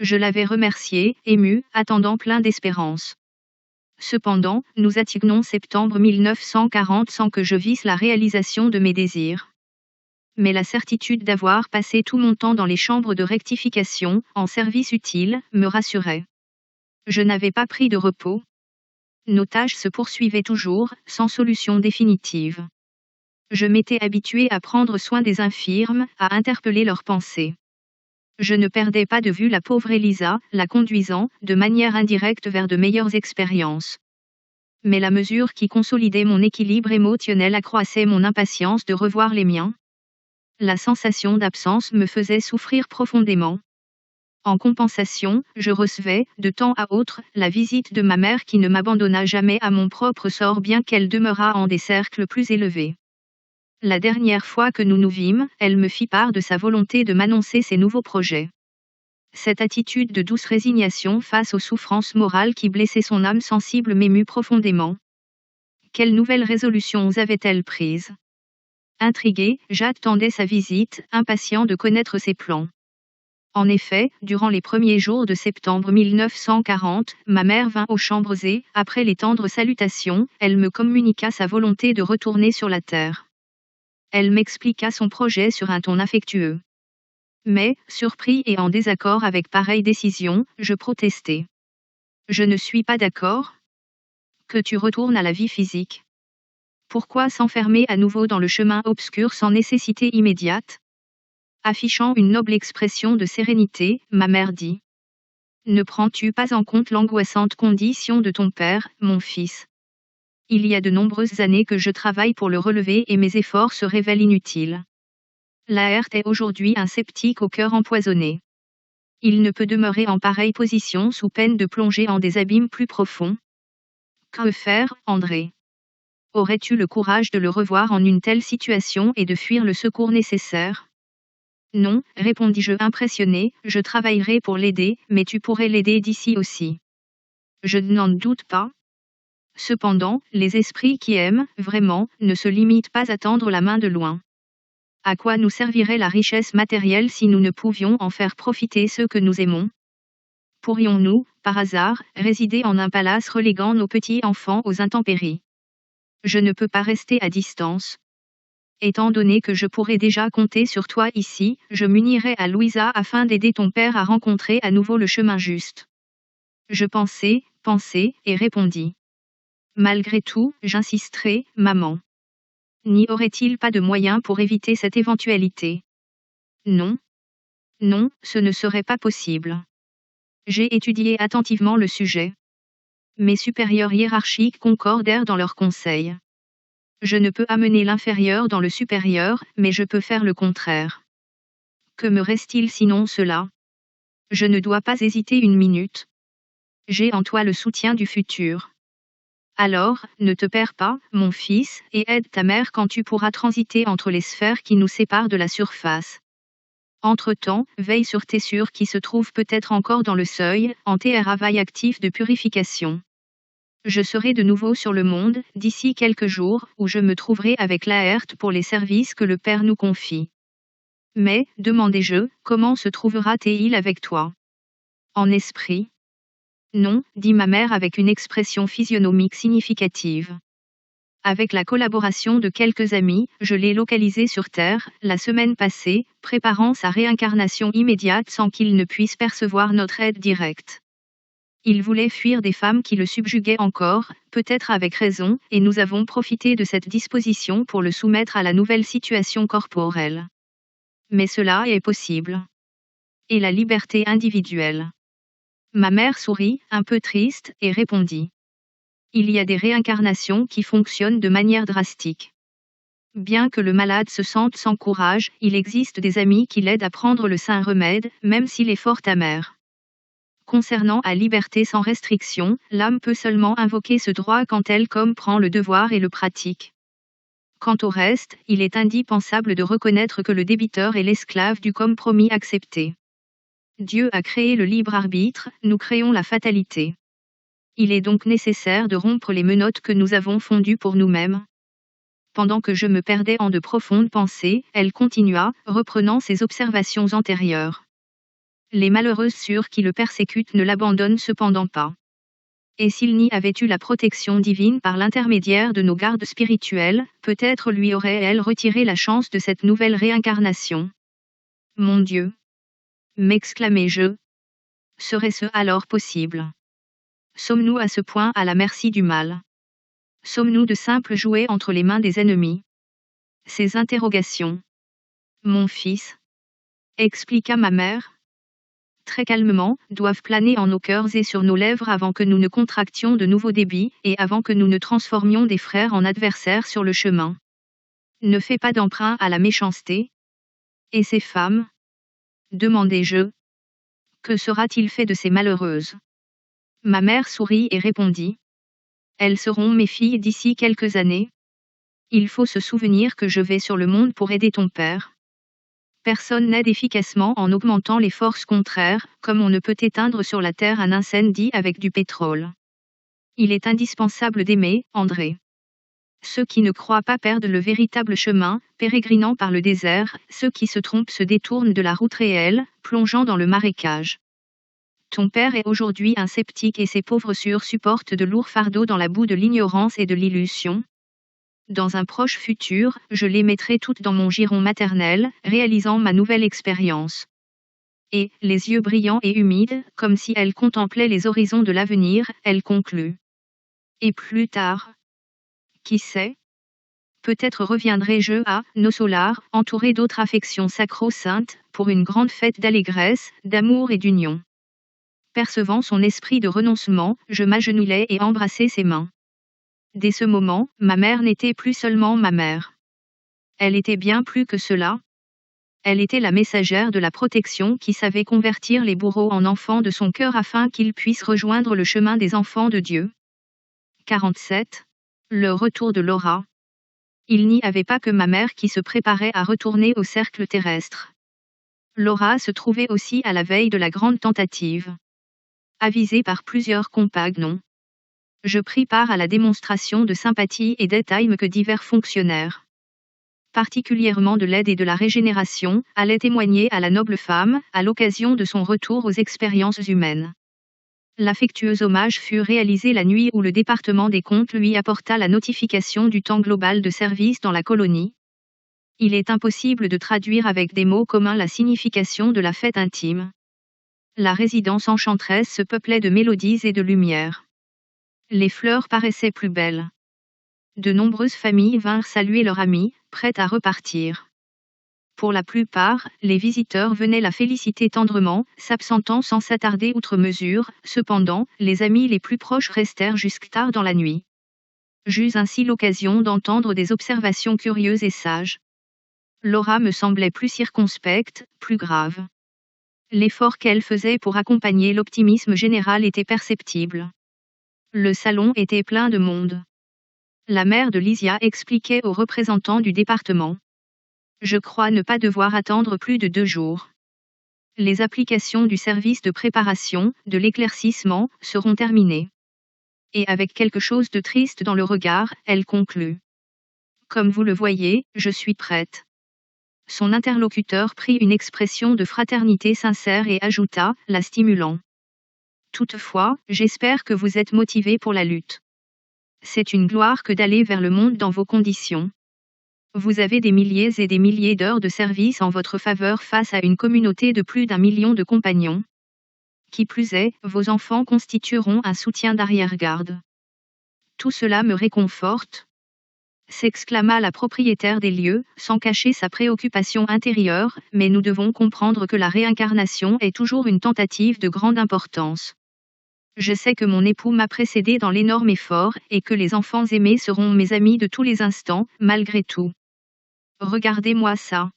Je l'avais remercié, ému, attendant plein d'espérance. Cependant, nous atteignons septembre 1940 sans que je visse la réalisation de mes désirs. Mais la certitude d'avoir passé tout mon temps dans les chambres de rectification, en service utile, me rassurait. Je n'avais pas pris de repos. Nos tâches se poursuivaient toujours, sans solution définitive. Je m'étais habitué à prendre soin des infirmes, à interpeller leurs pensées. Je ne perdais pas de vue la pauvre Elisa, la conduisant, de manière indirecte vers de meilleures expériences. Mais la mesure qui consolidait mon équilibre émotionnel accroissait mon impatience de revoir les miens. La sensation d'absence me faisait souffrir profondément. En compensation, je recevais, de temps à autre, la visite de ma mère qui ne m'abandonna jamais à mon propre sort bien qu'elle demeurât en des cercles plus élevés. La dernière fois que nous nous vîmes, elle me fit part de sa volonté de m'annoncer ses nouveaux projets. Cette attitude de douce résignation face aux souffrances morales qui blessaient son âme sensible m'émut profondément. Quelles nouvelles résolutions avait-elle prises ? Intrigué, j'attendais sa visite, impatient de connaître ses plans. En effet, durant les premiers jours de septembre 1940, ma mère vint aux chambres et, après les tendres salutations, elle me communiqua sa volonté de retourner sur la terre. Elle m'expliqua son projet sur un ton affectueux. Mais, surpris et en désaccord avec pareille décision, je protestai. Je ne suis pas d'accord. Que tu retournes à la vie physique. Pourquoi s'enfermer à nouveau dans le chemin obscur sans nécessité immédiate ? Affichant une noble expression de sérénité, ma mère dit. Ne prends-tu pas en compte l'angoissante condition de ton père, mon fils ? Il y a de nombreuses années que je travaille pour le relever et mes efforts se révèlent inutiles. Laerte est aujourd'hui un sceptique au cœur empoisonné. Il ne peut demeurer en pareille position sous peine de plonger en des abîmes plus profonds. Que faire, André ? Aurais-tu le courage de le revoir en une telle situation et de fuir le secours nécessaire ? Non, répondis-je impressionné, je travaillerai pour l'aider, mais tu pourrais l'aider d'ici aussi. Je n'en doute pas. Cependant, les esprits qui aiment, vraiment, ne se limitent pas à tendre la main de loin. À quoi nous servirait la richesse matérielle si nous ne pouvions en faire profiter ceux que nous aimons? Pourrions-nous, par hasard, résider en un palace reléguant nos petits enfants aux intempéries? Je ne peux pas rester à distance. Étant donné que je pourrais déjà compter sur toi ici, je m'unirai à Louisa afin d'aider ton père à rencontrer à nouveau le chemin juste. Je pensai, et répondis. Malgré tout, j'insisterai, maman. N'y aurait-il pas de moyen pour éviter cette éventualité? Non. Non, ce ne serait pas possible. J'ai étudié attentivement le sujet. Mes supérieurs hiérarchiques concordèrent dans leurs conseils. Je ne peux amener l'inférieur dans le supérieur, mais je peux faire le contraire. Que me reste-t-il sinon cela? Je ne dois pas hésiter une minute. J'ai en toi le soutien du futur. Alors, ne te perds pas, mon fils, et aide ta mère quand tu pourras transiter entre les sphères qui nous séparent de la surface. Entre-temps, veille sur tes sœurs qui se trouvent peut-être encore dans le seuil, en travail actif de purification. Je serai de nouveau sur le monde, d'ici quelques jours, où je me trouverai avec Laerte pour les services que le Père nous confie. Mais, demandai-je, comment se trouvera-t-il avec toi? En esprit? Non, dit ma mère avec une expression physionomique significative. Avec la collaboration de quelques amis, je l'ai localisé sur Terre, la semaine passée, préparant sa réincarnation immédiate sans qu'il ne puisse percevoir notre aide directe. Il voulait fuir des femmes qui le subjuguaient encore, peut-être avec raison, et nous avons profité de cette disposition pour le soumettre à la nouvelle situation corporelle. Mais cela est possible. Et la liberté individuelle? Ma mère sourit, un peu triste, et répondit. Il y a des réincarnations qui fonctionnent de manière drastique. Bien que le malade se sente sans courage, il existe des amis qui l'aident à prendre le saint remède, même s'il est fort amer. Concernant la liberté sans restriction, l'âme peut seulement invoquer ce droit quand elle comprend le devoir et le pratique. Quant au reste, il est indispensable de reconnaître que le débiteur est l'esclave du compromis accepté. Dieu a créé le libre arbitre, nous créons la fatalité. Il est donc nécessaire de rompre les menottes que nous avons fondues pour nous-mêmes. Pendant que je me perdais en de profondes pensées, elle continua, reprenant ses observations antérieures. Les malheureuses sœurs qui le persécutent ne l'abandonnent cependant pas. Et s'il n'y avait eu la protection divine par l'intermédiaire de nos gardes spirituels, peut-être lui aurait-elle retiré la chance de cette nouvelle réincarnation. Mon Dieu! M'exclamai-je. Serait-ce alors possible? Sommes-nous à ce point à la merci du mal? Sommes-nous de simples jouets entre les mains des ennemis? Ces interrogations. Mon fils, expliqua ma mère, très calmement, doivent planer en nos cœurs et sur nos lèvres avant que nous ne contractions de nouveaux débits, et avant que nous ne transformions des frères en adversaires sur le chemin. Ne fais pas d'emprunt à la méchanceté. Et ces femmes? Demandai-je. Que sera-t-il fait de ces malheureuses? Ma mère sourit et répondit. Elles seront mes filles d'ici quelques années. Il faut se souvenir que je vais sur le monde pour aider ton père. Personne n'aide efficacement en augmentant les forces contraires, comme on ne peut éteindre sur la terre un incendie avec du pétrole. Il est indispensable d'aimer, André. Ceux qui ne croient pas perdent le véritable chemin, pérégrinant par le désert, ceux qui se trompent se détournent de la route réelle, plongeant dans le marécage. Ton père est aujourd'hui un sceptique et ses pauvres sœurs supportent de lourds fardeaux dans la boue de l'ignorance et de l'illusion. Dans un proche futur, je les mettrai toutes dans mon giron maternel, réalisant ma nouvelle expérience. Et, les yeux brillants et humides, comme si elle contemplait les horizons de l'avenir, elle conclut. Et plus tard? Qui sait? Peut-être reviendrai-je à nos solars, entouré d'autres affections sacro-saintes, pour une grande fête d'allégresse, d'amour et d'union. Percevant son esprit de renoncement, je m'agenouillai et embrassai ses mains. Dès ce moment, ma mère n'était plus seulement ma mère. Elle était bien plus que cela. Elle était la messagère de la protection qui savait convertir les bourreaux en enfants de son cœur afin qu'ils puissent rejoindre le chemin des enfants de Dieu. 47. Le retour de Laura. Il n'y avait pas que ma mère qui se préparait à retourner au cercle terrestre. Laura se trouvait aussi à la veille de la grande tentative. Avisée par plusieurs compagnons, Je pris part à la démonstration de sympathie et d'aide que divers fonctionnaires, particulièrement de l'aide et de la régénération, allaient témoigner à la noble femme, à l'occasion de son retour aux expériences humaines. L'affectueux hommage fut réalisé la nuit où le département des comptes lui apporta la notification du temps global de service dans la colonie. Il est impossible de traduire avec des mots communs la signification de la fête intime. La résidence enchanteresse se peuplait de mélodies et de lumières. Les fleurs paraissaient plus belles. De nombreuses familles vinrent saluer leur ami, prête à repartir. Pour la plupart, les visiteurs venaient la féliciter tendrement, s'absentant sans s'attarder outre mesure. Cependant, les amis les plus proches restèrent jusque tard dans la nuit. J'eus ainsi l'occasion d'entendre des observations curieuses et sages. Laura me semblait plus circonspecte, plus grave. L'effort qu'elle faisait pour accompagner l'optimisme général était perceptible. Le salon était plein de monde. La mère de Lysia expliquait aux représentants du département. Je crois ne pas devoir attendre plus de 2 jours. Les applications du service de préparation, de l'éclaircissement, seront terminées. Et avec quelque chose de triste dans le regard, elle conclut. Comme vous le voyez, je suis prête. Son interlocuteur prit une expression de fraternité sincère et ajouta, la stimulant. Toutefois, j'espère que vous êtes motivé pour la lutte. C'est une gloire que d'aller vers le monde dans vos conditions. Vous avez des milliers et des milliers d'heures de service en votre faveur face à une communauté de plus d'1 million de compagnons. Qui plus est, vos enfants constitueront un soutien d'arrière-garde. Tout cela me réconforte, s'exclama la propriétaire des lieux, sans cacher sa préoccupation intérieure, mais nous devons comprendre que la réincarnation est toujours une tentative de grande importance. Je sais que mon époux m'a précédé dans l'énorme effort, et que les enfants aimés seront mes amis de tous les instants, malgré tout. Regardez-moi ça.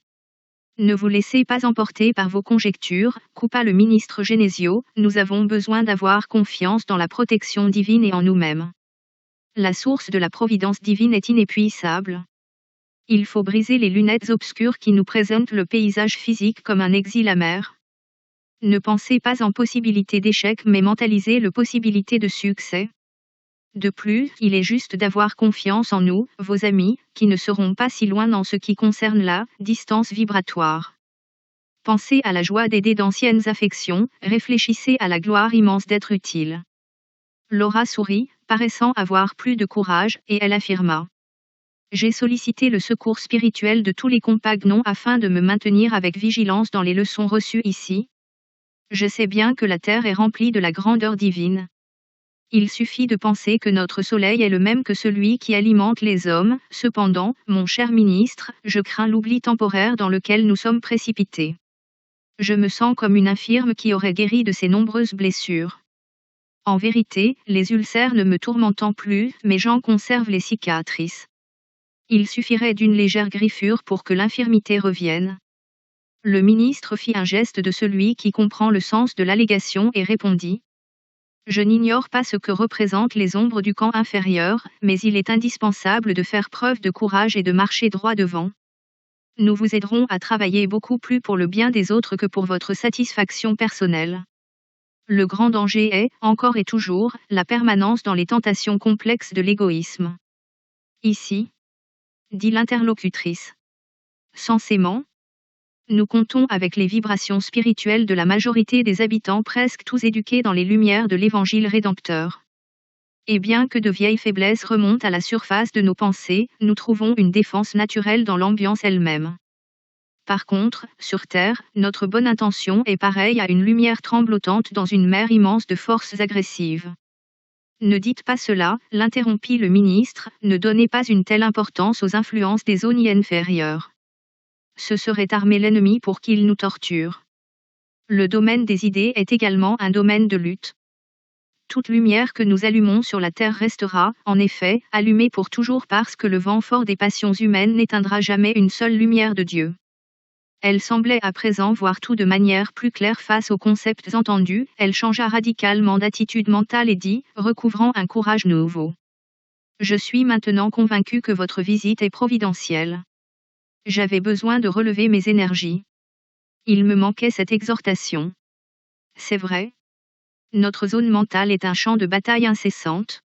Ne vous laissez pas emporter par vos conjectures, coupa le ministre Genesio, nous avons besoin d'avoir confiance dans la protection divine et en nous-mêmes. La source de la providence divine est inépuisable. Il faut briser les lunettes obscures qui nous présentent le paysage physique comme un exil amer. Ne pensez pas en possibilité d'échec mais mentalisez le possibilité de succès. De plus, il est juste d'avoir confiance en nous, vos amis, qui ne seront pas si loin dans ce qui concerne la distance vibratoire. Pensez à la joie d'aider d'anciennes affections, réfléchissez à la gloire immense d'être utile. Laura sourit, paraissant avoir plus de courage, et elle affirma. J'ai sollicité le secours spirituel de tous les compagnons afin de me maintenir avec vigilance dans les leçons reçues ici. Je sais bien que la terre est remplie de la grandeur divine. Il suffit de penser que notre soleil est le même que celui qui alimente les hommes, cependant, mon cher ministre, je crains l'oubli temporaire dans lequel nous sommes précipités. Je me sens comme une infirme qui aurait guéri de ses nombreuses blessures. En vérité, les ulcères ne me tourmentant plus, mais j'en conserve les cicatrices. Il suffirait d'une légère griffure pour que l'infirmité revienne. Le ministre fit un geste de celui qui comprend le sens de l'allégation et répondit. Je n'ignore pas ce que représentent les ombres du camp inférieur, mais il est indispensable de faire preuve de courage et de marcher droit devant. Nous vous aiderons à travailler beaucoup plus pour le bien des autres que pour votre satisfaction personnelle. Le grand danger est, encore et toujours, la permanence dans les tentations complexes de l'égoïsme. Ici, dit l'interlocutrice. Censément, nous comptons avec les vibrations spirituelles de la majorité des habitants presque tous éduqués dans les lumières de l'Évangile rédempteur. Et bien que de vieilles faiblesses remontent à la surface de nos pensées, nous trouvons une défense naturelle dans l'ambiance elle-même. Par contre, sur Terre, notre bonne intention est pareille à une lumière tremblotante dans une mer immense de forces agressives. Ne dites pas cela, l'interrompit le ministre, ne donnez pas une telle importance aux influences des zones inférieures. Ce serait armer l'ennemi pour qu'il nous torture. Le domaine des idées est également un domaine de lutte. Toute lumière que nous allumons sur la terre restera, en effet, allumée pour toujours parce que le vent fort des passions humaines n'éteindra jamais une seule lumière de Dieu. Elle semblait à présent voir tout de manière plus claire face aux concepts entendus, elle changea radicalement d'attitude mentale et dit, recouvrant un courage nouveau. Je suis maintenant convaincu que votre visite est providentielle. J'avais besoin de relever mes énergies. Il me manquait cette exhortation. C'est vrai. Notre zone mentale est un champ de bataille incessante.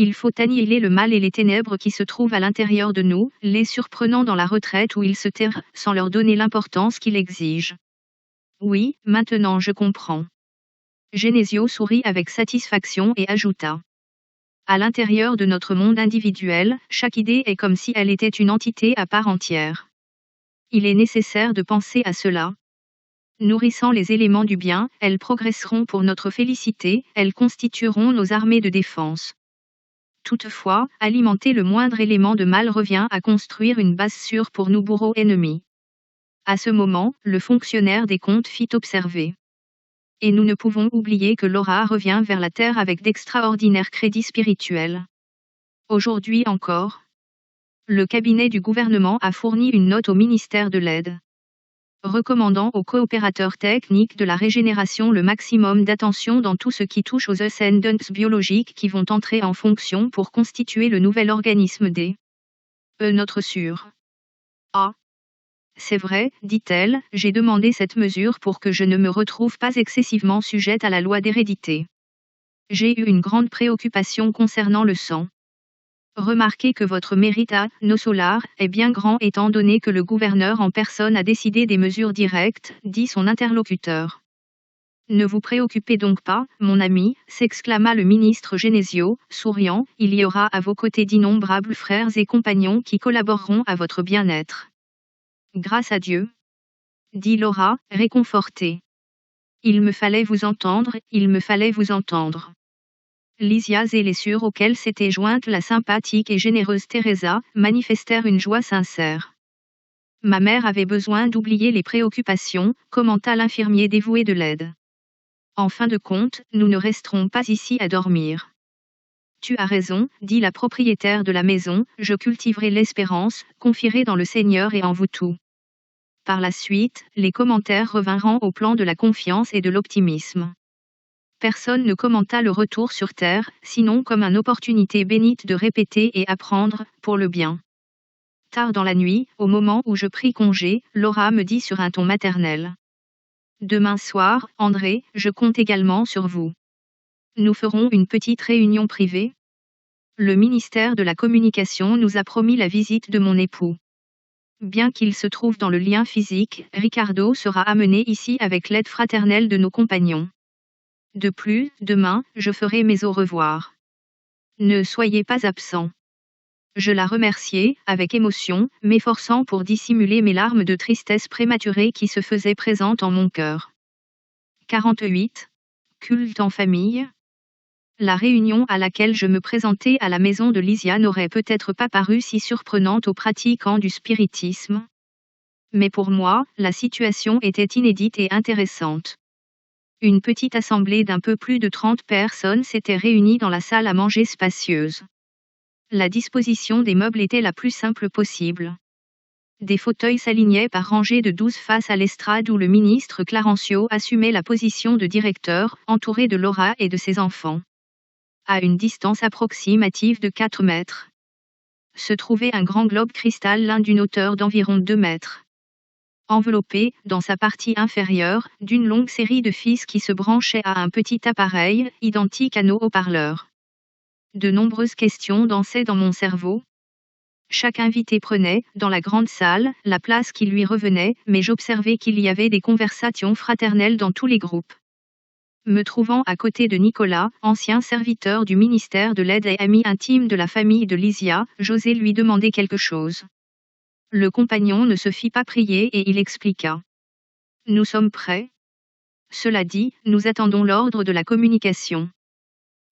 Il faut annihiler le mal et les ténèbres qui se trouvent à l'intérieur de nous, les surprenant dans la retraite où ils se terrent, sans leur donner l'importance qu'ils exigent. Oui, maintenant je comprends. Genesio sourit avec satisfaction et ajouta. À l'intérieur de notre monde individuel, chaque idée est comme si elle était une entité à part entière. Il est nécessaire de penser à cela. Nourrissant les éléments du bien, elles progresseront pour notre félicité, elles constitueront nos armées de défense. Toutefois, alimenter le moindre élément de mal revient à construire une base sûre pour nos bourreaux ennemis. À ce moment, le fonctionnaire des comptes fit observer. Et nous ne pouvons oublier que Laura revient vers la Terre avec d'extraordinaires crédits spirituels. Aujourd'hui encore, le cabinet du gouvernement a fourni une note au ministère de l'Aide, recommandant aux coopérateurs techniques de la régénération le maximum d'attention dans tout ce qui touche aux ascendants biologiques qui vont entrer en fonction pour constituer le nouvel organisme des notre sûr. Ah. C'est vrai, dit-elle, j'ai demandé cette mesure pour que je ne me retrouve pas excessivement sujette à la loi d'hérédité. J'ai eu une grande préoccupation concernant le sang. Remarquez que votre mérite à nos solars est bien grand étant donné que le gouverneur en personne a décidé des mesures directes, dit son interlocuteur. Ne vous préoccupez donc pas, mon ami, s'exclama le ministre Genesio, souriant, il y aura à vos côtés d'innombrables frères et compagnons qui collaboreront à votre bien-être. Grâce à Dieu, dit Laura, réconfortée. Il me fallait vous entendre, il me fallait vous entendre. Lysias et les sœurs auxquelles s'était jointe la sympathique et généreuse Teresa, manifestèrent une joie sincère. Ma mère avait besoin d'oublier les préoccupations, commenta l'infirmier dévoué de l'Aide. En fin de compte, nous ne resterons pas ici à dormir. Tu as raison, dit la propriétaire de la maison, je cultiverai l'espérance, confierai dans le Seigneur et en vous tout. Par la suite, les commentaires revinrent au plan de la confiance et de l'optimisme. Personne ne commenta le retour sur terre, sinon comme une opportunité bénite de répéter et apprendre, pour le bien. Tard dans la nuit, au moment où je pris congé, Laura me dit sur un ton maternel. Demain soir, André, je compte également sur vous. Nous ferons une petite réunion privée. Le ministère de la Communication nous a promis la visite de mon époux. Bien qu'il se trouve dans le lien physique, Ricardo sera amené ici avec l'aide fraternelle de nos compagnons. De plus, demain, je ferai mes au revoir. Ne soyez pas absent. Je la remerciai, avec émotion, m'efforçant pour dissimuler mes larmes de tristesse prématurée qui se faisaient présentes en mon cœur. 48. Culte en famille. La réunion à laquelle je me présentais à la maison de Lysia n'aurait peut-être pas paru si surprenante aux pratiquants du spiritisme. Mais pour moi, la situation était inédite et intéressante. Une petite assemblée d'un peu plus de 30 personnes s'était réunie dans la salle à manger spacieuse. La disposition des meubles était la plus simple possible. Des fauteuils s'alignaient par rangées de 12 face à l'estrade où le ministre Clarencio assumait la position de directeur, entouré de Laura et de ses enfants. À une distance approximative de 4 mètres, se trouvait un grand globe cristal d'une hauteur d'environ 2 mètres. Enveloppé, dans sa partie inférieure, d'une longue série de fils qui se branchaient à un petit appareil, identique à nos haut-parleurs. De nombreuses questions dansaient dans mon cerveau. Chaque invité prenait, dans la grande salle, la place qui lui revenait, mais j'observais qu'il y avait des conversations fraternelles dans tous les groupes. Me trouvant à côté de Nicolas, ancien serviteur du ministère de l'Aide et ami intime de la famille de Lysia, j'osai lui demander quelque chose. Le compagnon ne se fit pas prier et il expliqua. Nous sommes prêts. Cela dit, nous attendons l'ordre de la communication.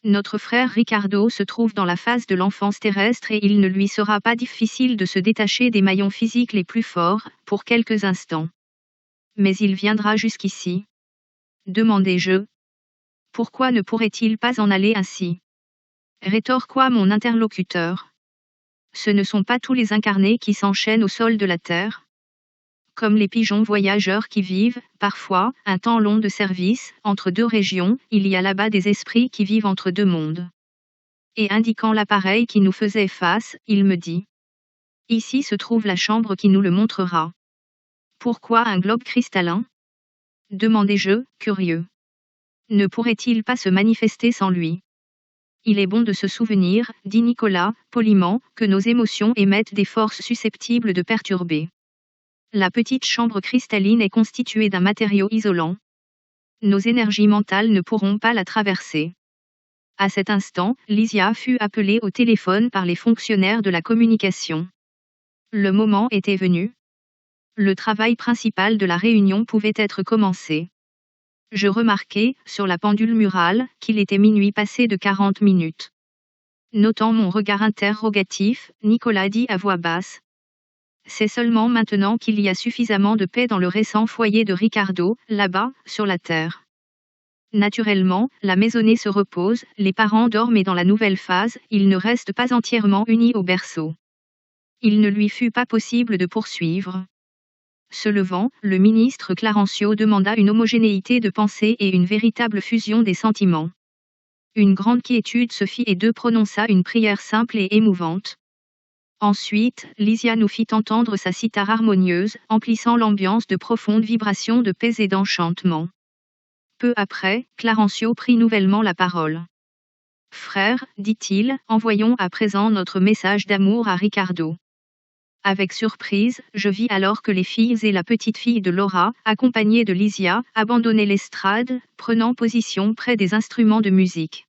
Notre frère Ricardo se trouve dans la phase de l'enfance terrestre et il ne lui sera pas difficile de se détacher des maillons physiques les plus forts, pour quelques instants. Mais il viendra jusqu'ici. Demandai-je. Pourquoi ne pourrait-il pas en aller ainsi? Rétorqua mon interlocuteur. Ce ne sont pas tous les incarnés qui s'enchaînent au sol de la terre. Comme les pigeons voyageurs qui vivent, parfois, un temps long de service, entre deux régions, il y a là-bas des esprits qui vivent entre deux mondes. Et indiquant l'appareil qui nous faisait face, il me dit. Ici se trouve la chambre qui nous le montrera. Pourquoi un globe cristallin? Demandai-je, curieux. Ne pourrait-il pas se manifester sans lui? Il est bon de se souvenir, dit Nicolas, poliment, que nos émotions émettent des forces susceptibles de perturber. La petite chambre cristalline est constituée d'un matériau isolant. Nos énergies mentales ne pourront pas la traverser. À cet instant, Lysia fut appelée au téléphone par les fonctionnaires de la communication. Le moment était venu. Le travail principal de la réunion pouvait être commencé. Je remarquai, sur la pendule murale, qu'il était minuit passé de 40 minutes. Notant mon regard interrogatif, Nicolas dit à voix basse. C'est seulement maintenant qu'il y a suffisamment de paix dans le récent foyer de Ricardo, là-bas, sur la terre. Naturellement, la maisonnée se repose, les parents dorment et dans la nouvelle phase, ils ne restent pas entièrement unis au berceau. Il ne lui fut pas possible de poursuivre. Se levant, le ministre Clarencio demanda une homogénéité de pensée et une véritable fusion des sentiments. Une grande quiétude se fit et deux prononça une prière simple et émouvante. Ensuite, Lysia nous fit entendre sa cithare harmonieuse, emplissant l'ambiance de profondes vibrations de paix et d'enchantement. Peu après, Clarencio prit nouvellement la parole. Frère, dit-il, envoyons à présent notre message d'amour à Ricardo. Avec surprise, je vis alors que les filles et la petite fille de Laura, accompagnées de Lysia, abandonnaient l'estrade, prenant position près des instruments de musique.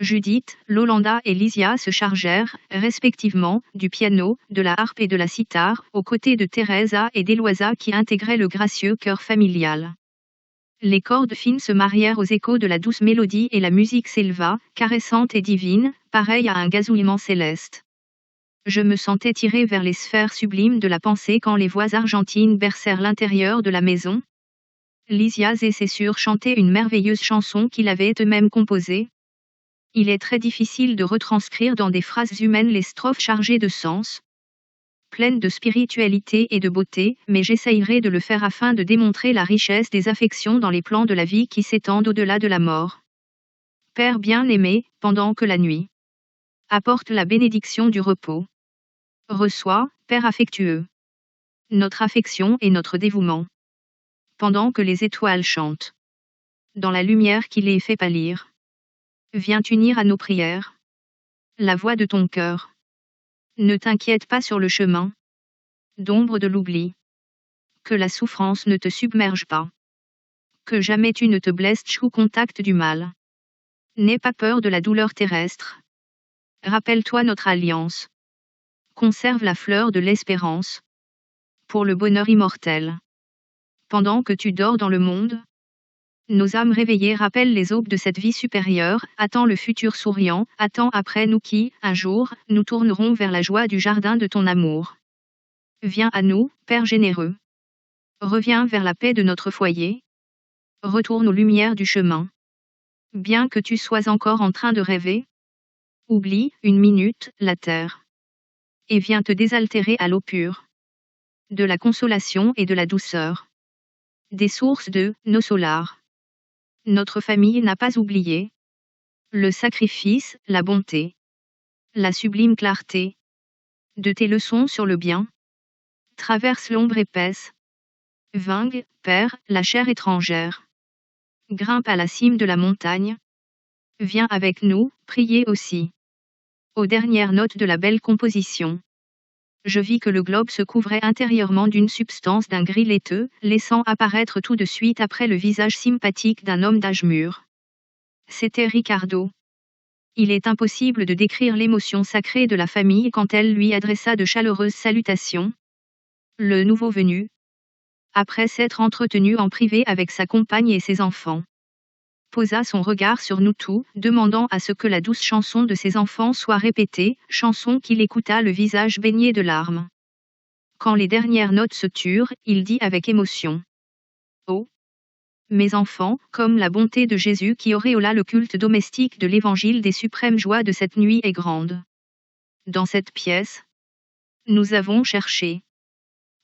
Judith, Lolanda et Lysia se chargèrent, respectivement, du piano, de la harpe et de la cithare, aux côtés de Teresa et d'Eloisa qui intégraient le gracieux chœur familial. Les cordes fines se marièrent aux échos de la douce mélodie et la musique s'éleva, caressante et divine, pareille à un gazouillement céleste. Je me sentais tiré vers les sphères sublimes de la pensée quand les voix argentines bercèrent l'intérieur de la maison. Lysia et ses sœurs chantaient une merveilleuse chanson qu'ils avaient eux-mêmes composée. Il est très difficile de retranscrire dans des phrases humaines les strophes chargées de sens, pleines de spiritualité et de beauté, mais j'essayerai de le faire afin de démontrer la richesse des affections dans les plans de la vie qui s'étendent au-delà de la mort. Père bien-aimé, pendant que la nuit apporte la bénédiction du repos. Reçois, Père affectueux, notre affection et notre dévouement. Pendant que les étoiles chantent, dans la lumière qui les fait pâlir, viens unir à nos prières la voix de ton cœur. Ne t'inquiète pas sur le chemin d'ombre de l'oubli. Que la souffrance ne te submerge pas. Que jamais tu ne te blesses au contact du mal. N'aie pas peur de la douleur terrestre. Rappelle-toi notre alliance. Conserve la fleur de l'espérance. Pour le bonheur immortel. Pendant que tu dors dans le monde, nos âmes réveillées rappellent les aubes de cette vie supérieure, attend le futur souriant, attend après nous qui, un jour, nous tournerons vers la joie du jardin de ton amour. Viens à nous, Père généreux. Reviens vers la paix de notre foyer. Retourne aux lumières du chemin. Bien que tu sois encore en train de rêver, oublie, une minute, la terre. Et viens te désaltérer à l'eau pure de la consolation et de la douceur. Des sources de nos solars. Notre famille n'a pas oublié le sacrifice, la bonté, la sublime clarté de tes leçons sur le bien. Traverse l'ombre épaisse. Vingue, Père, la chair étrangère. Grimpe à la cime de la montagne. Viens avec nous, prier aussi. Aux dernières notes de la belle composition. Je vis que le globe se couvrait intérieurement d'une substance d'un gris laiteux, laissant apparaître tout de suite après le visage sympathique d'un homme d'âge mûr. C'était Ricardo. Il est impossible de décrire l'émotion sacrée de la famille quand elle lui adressa de chaleureuses salutations. Le nouveau venu, après s'être entretenu en privé avec sa compagne et ses enfants, posa son regard sur nous tous, demandant à ce que la douce chanson de ses enfants soit répétée, chanson qu'il écouta le visage baigné de larmes. Quand les dernières notes se turent, il dit avec émotion. Oh, mes enfants, comme la bonté de Jésus qui auréola le culte domestique de l'évangile des suprêmes joies de cette nuit est grande. Dans cette pièce, nous avons cherché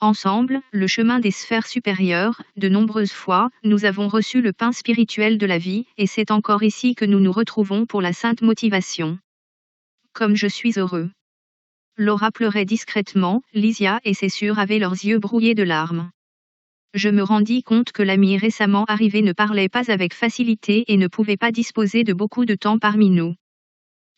ensemble, le chemin des sphères supérieures, de nombreuses fois, nous avons reçu le pain spirituel de la vie, et c'est encore ici que nous nous retrouvons pour la sainte motivation. Comme je suis heureux. Laura pleurait discrètement, Lysia et ses sœurs avaient leurs yeux brouillés de larmes. Je me rendis compte que l'ami récemment arrivé ne parlait pas avec facilité et ne pouvait pas disposer de beaucoup de temps parmi nous.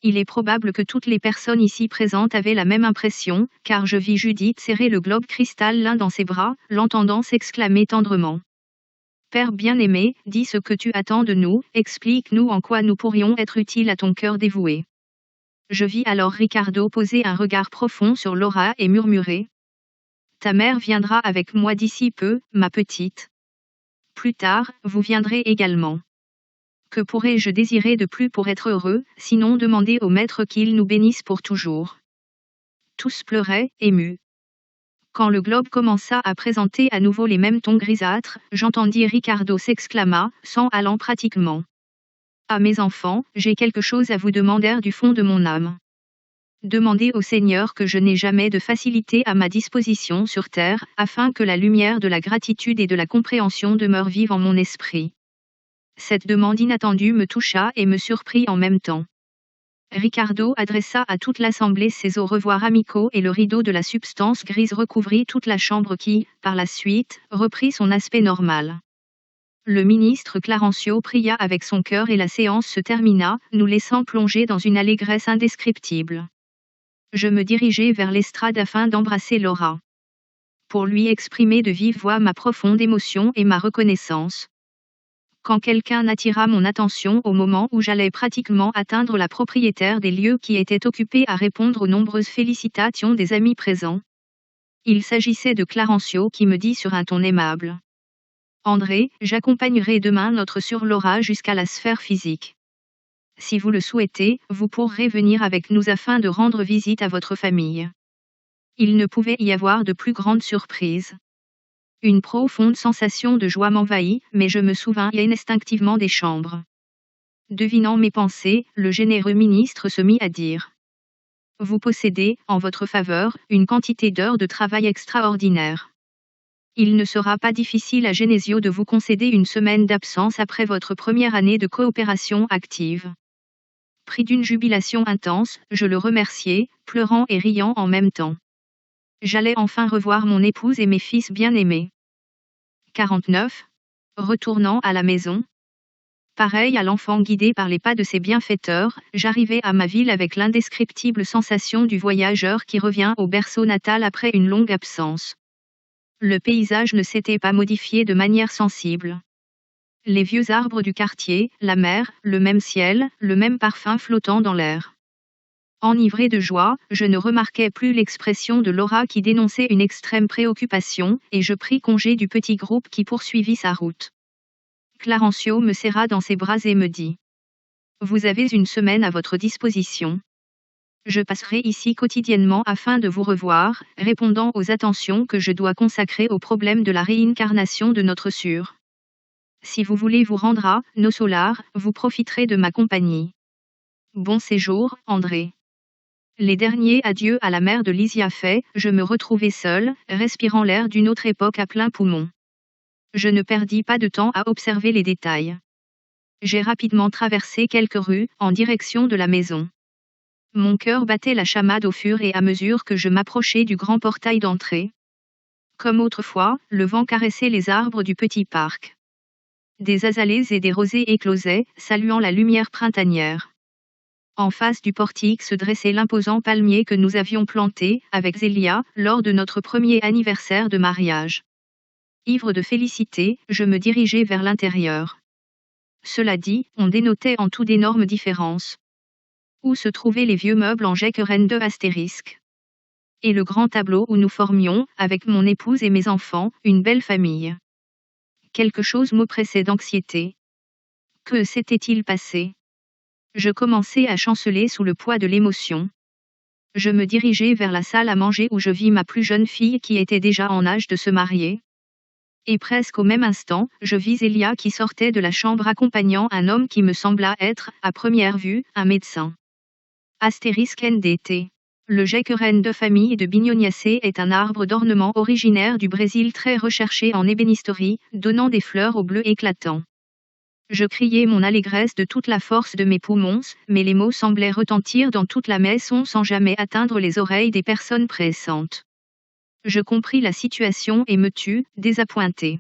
Il est probable que toutes les personnes ici présentes avaient la même impression, car je vis Judith serrer le globe cristallin dans ses bras, l'entendant s'exclamer tendrement. Père bien-aimé, dis ce que tu attends de nous, explique-nous en quoi nous pourrions être utiles à ton cœur dévoué. Je vis alors Ricardo poser un regard profond sur Laura et murmurer. Ta mère viendra avec moi d'ici peu, ma petite. Plus tard, vous viendrez également. Que pourrais-je désirer de plus pour être heureux, sinon demander au Maître qu'il nous bénisse pour toujours. Tous pleuraient, émus. Quand le globe commença à présenter à nouveau les mêmes tons grisâtres, j'entendis Ricardo s'exclama, sans allant pratiquement. Ah mes enfants, j'ai quelque chose à vous demander du fond de mon âme. Demandez au Seigneur que je n'ai jamais de facilité à ma disposition sur terre, afin que la lumière de la gratitude et de la compréhension demeure vive en mon esprit. Cette demande inattendue me toucha et me surprit en même temps. Ricardo adressa à toute l'assemblée ses au revoir amicaux et le rideau de la substance grise recouvrit toute la chambre qui, par la suite, reprit son aspect normal. Le ministre Clarencio pria avec son cœur et la séance se termina, nous laissant plonger dans une allégresse indescriptible. Je me dirigeai vers l'estrade afin d'embrasser Laura. Pour lui exprimer de vive voix ma profonde émotion et ma reconnaissance. Quand quelqu'un attira mon attention au moment où j'allais pratiquement atteindre la propriétaire des lieux qui était occupée à répondre aux nombreuses félicitations des amis présents. Il s'agissait de Clarencio qui me dit sur un ton aimable. André, j'accompagnerai demain notre sœur Laura jusqu'à la sphère physique. Si vous le souhaitez, vous pourrez venir avec nous afin de rendre visite à votre famille. Il ne pouvait y avoir de plus grande surprise. Une profonde sensation de joie m'envahit, mais je me souvins instinctivement des chambres. Devinant mes pensées, le généreux ministre se mit à dire. Vous possédez, en votre faveur, une quantité d'heures de travail extraordinaire. Il ne sera pas difficile à Genesio de vous concéder une semaine d'absence après votre première année de coopération active. Pris d'une jubilation intense, je le remerciai, pleurant et riant en même temps. J'allais enfin revoir mon épouse et mes fils bien-aimés. 49. Retournant à la maison. Pareil à l'enfant guidé par les pas de ses bienfaiteurs, j'arrivai à ma ville avec l'indescriptible sensation du voyageur qui revient au berceau natal après une longue absence. Le paysage ne s'était pas modifié de manière sensible. Les vieux arbres du quartier, la mer, le même ciel, le même parfum flottant dans l'air. Enivré de joie, je ne remarquais plus l'expression de Laura qui dénonçait une extrême préoccupation, et je pris congé du petit groupe qui poursuivit sa route. Clarencio me serra dans ses bras et me dit. Vous avez une semaine à votre disposition. Je passerai ici quotidiennement afin de vous revoir, répondant aux attentions que je dois consacrer au problème de la réincarnation de notre sœur. Si vous voulez vous rendre à Nos Solars, vous profiterez de ma compagnie. Bon séjour, André. Les derniers adieux à la mère de Lysia faits, je me retrouvai seul, respirant l'air d'une autre époque à plein poumon. Je ne perdis pas de temps à observer les détails. J'ai rapidement traversé quelques rues, en direction de la maison. Mon cœur battait la chamade au fur et à mesure que je m'approchais du grand portail d'entrée. Comme autrefois, le vent caressait les arbres du petit parc. Des azalées et des rosées éclosaient, saluant la lumière printanière. En face du portique se dressait l'imposant palmier que nous avions planté, avec Zélia, lors de notre premier anniversaire de mariage. Ivre de félicité, je me dirigeai vers l'intérieur. Cela dit, on dénotait en tout d'énormes différences. Où se trouvaient les vieux meubles en Jekeren de astérisque. Et le grand tableau où nous formions, avec mon épouse et mes enfants, une belle famille. Quelque chose m'oppressait d'anxiété. Que s'était-il passé ? Je commençai à chanceler sous le poids de l'émotion. Je me dirigeai vers la salle à manger où je vis ma plus jeune fille qui était déjà en âge de se marier. Et presque au même instant, je vis Elia qui sortait de la chambre accompagnant un homme qui me sembla être, à première vue, un médecin. Astérisque NDT. Le Jekeren de famille de Bignoniacées est un arbre d'ornement originaire du Brésil très recherché en ébénisterie, donnant des fleurs au bleu éclatant. Je criai mon allégresse de toute la force de mes poumons, mais les mots semblaient retentir dans toute la maison sans jamais atteindre les oreilles des personnes présentes. Je compris la situation et me tus, désappointé.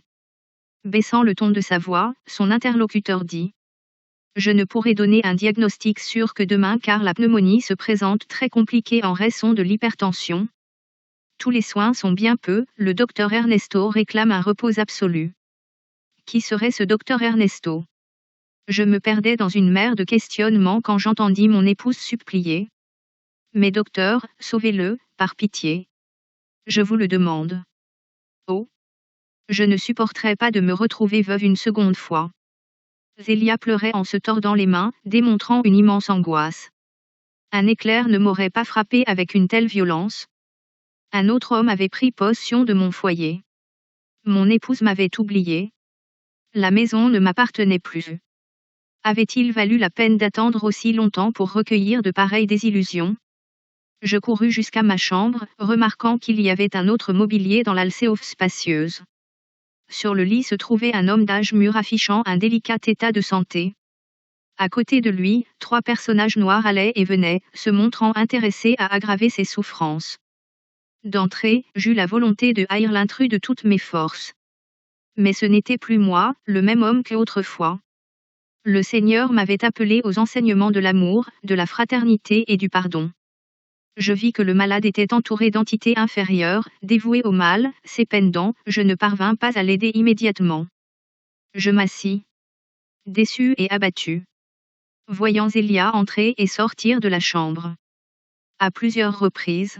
Baissant le ton de sa voix, son interlocuteur dit. Je ne pourrai donner un diagnostic sûr que demain car la pneumonie se présente très compliquée en raison de l'hypertension. Tous les soins sont bien peu, le docteur Ernesto réclame un repos absolu. Qui serait ce docteur Ernesto? Je me perdais dans une mer de questionnements quand j'entendis mon épouse supplier. Mais docteur, sauvez-le, par pitié. Je vous le demande. Oh! Je ne supporterais pas de me retrouver veuve une seconde fois. Zélia pleurait en se tordant les mains, démontrant une immense angoisse. Un éclair ne m'aurait pas frappé avec une telle violence. Un autre homme avait pris possession de mon foyer. Mon épouse m'avait oublié. La maison ne m'appartenait plus. Avait-il valu la peine d'attendre aussi longtemps pour recueillir de pareilles désillusions? Je courus jusqu'à ma chambre, remarquant qu'il y avait un autre mobilier dans l'alcôve spacieuse. Sur le lit se trouvait un homme d'âge mûr affichant un délicat état de santé. À côté de lui, 3 personnages noirs allaient et venaient, se montrant intéressés à aggraver ses souffrances. D'entrée, j'eus la volonté de haïr l'intrus de toutes mes forces. Mais ce n'était plus moi, le même homme qu'autrefois. Le Seigneur m'avait appelé aux enseignements de l'amour, de la fraternité et du pardon. Je vis que le malade était entouré d'entités inférieures, dévouées au mal, s'épendant, je ne parvins pas à l'aider immédiatement. Je m'assis. Déçu et abattu. Voyant Zélia entrer et sortir de la chambre. À plusieurs reprises.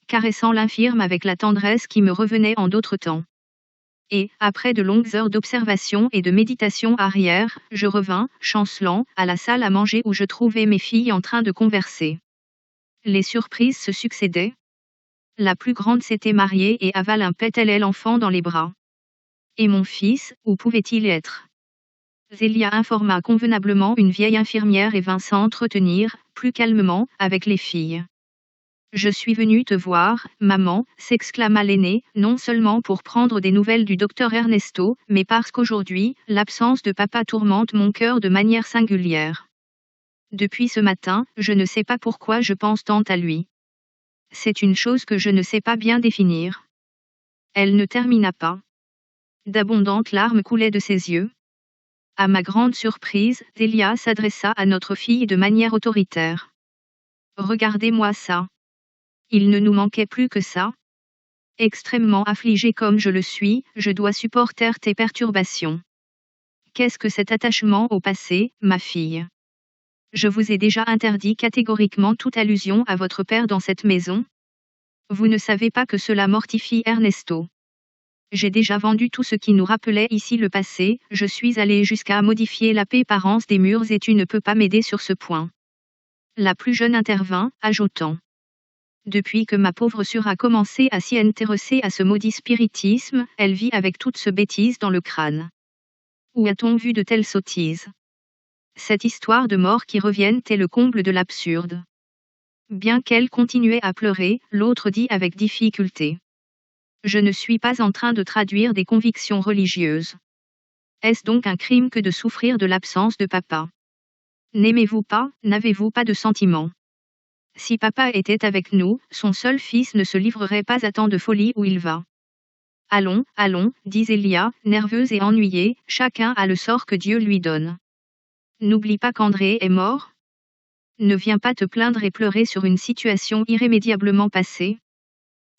Caressant l'infirme avec la tendresse qui me revenait en d'autres temps. Et, après de longues heures d'observation et de méditation arrière, je revins, chancelant, à la salle à manger où je trouvais mes filles en train de converser. Les surprises se succédaient. La plus grande s'était mariée et avale un pétale l'enfant dans les bras. Et mon fils, où pouvait-il être? Zélia informa convenablement une vieille infirmière et vint s'entretenir, plus calmement, avec les filles. Je suis venue te voir, maman, s'exclama l'aînée, non seulement pour prendre des nouvelles du docteur Ernesto, mais parce qu'aujourd'hui, l'absence de papa tourmente mon cœur de manière singulière. Depuis ce matin, je ne sais pas pourquoi je pense tant à lui. C'est une chose que je ne sais pas bien définir. Elle ne termina pas. D'abondantes larmes coulaient de ses yeux. À ma grande surprise, Zélia s'adressa à notre fille de manière autoritaire. Regardez-moi ça. Il ne nous manquait plus que ça. Extrêmement affligée comme je le suis, je dois supporter tes perturbations. Qu'est-ce que cet attachement au passé, ma fille? Je vous ai déjà interdit catégoriquement toute allusion à votre père dans cette maison. Vous ne savez pas que cela mortifie Ernesto. J'ai déjà vendu tout ce qui nous rappelait ici le passé, je suis allée jusqu'à modifier l'apparence des murs et tu ne peux pas m'aider sur ce point. La plus jeune intervint, ajoutant. Depuis que ma pauvre sœur a commencé à s'y intéresser à ce maudit spiritisme, elle vit avec toute ce bêtise dans le crâne. Où a-t-on vu de telles sottises? Cette histoire de mort qui reviennent est le comble de l'absurde. Bien qu'elle continuait à pleurer, l'autre dit avec difficulté. Je ne suis pas en train de traduire des convictions religieuses. Est-ce donc un crime que de souffrir de l'absence de papa? N'aimez-vous pas, n'avez-vous pas de sentiments? Si papa était avec nous, son seul fils ne se livrerait pas à tant de folie où il va. Allons, allons, dit Zélia, nerveuse et ennuyée, chacun a le sort que Dieu lui donne. N'oublie pas qu'André est mort. Ne viens pas te plaindre et pleurer sur une situation irrémédiablement passée.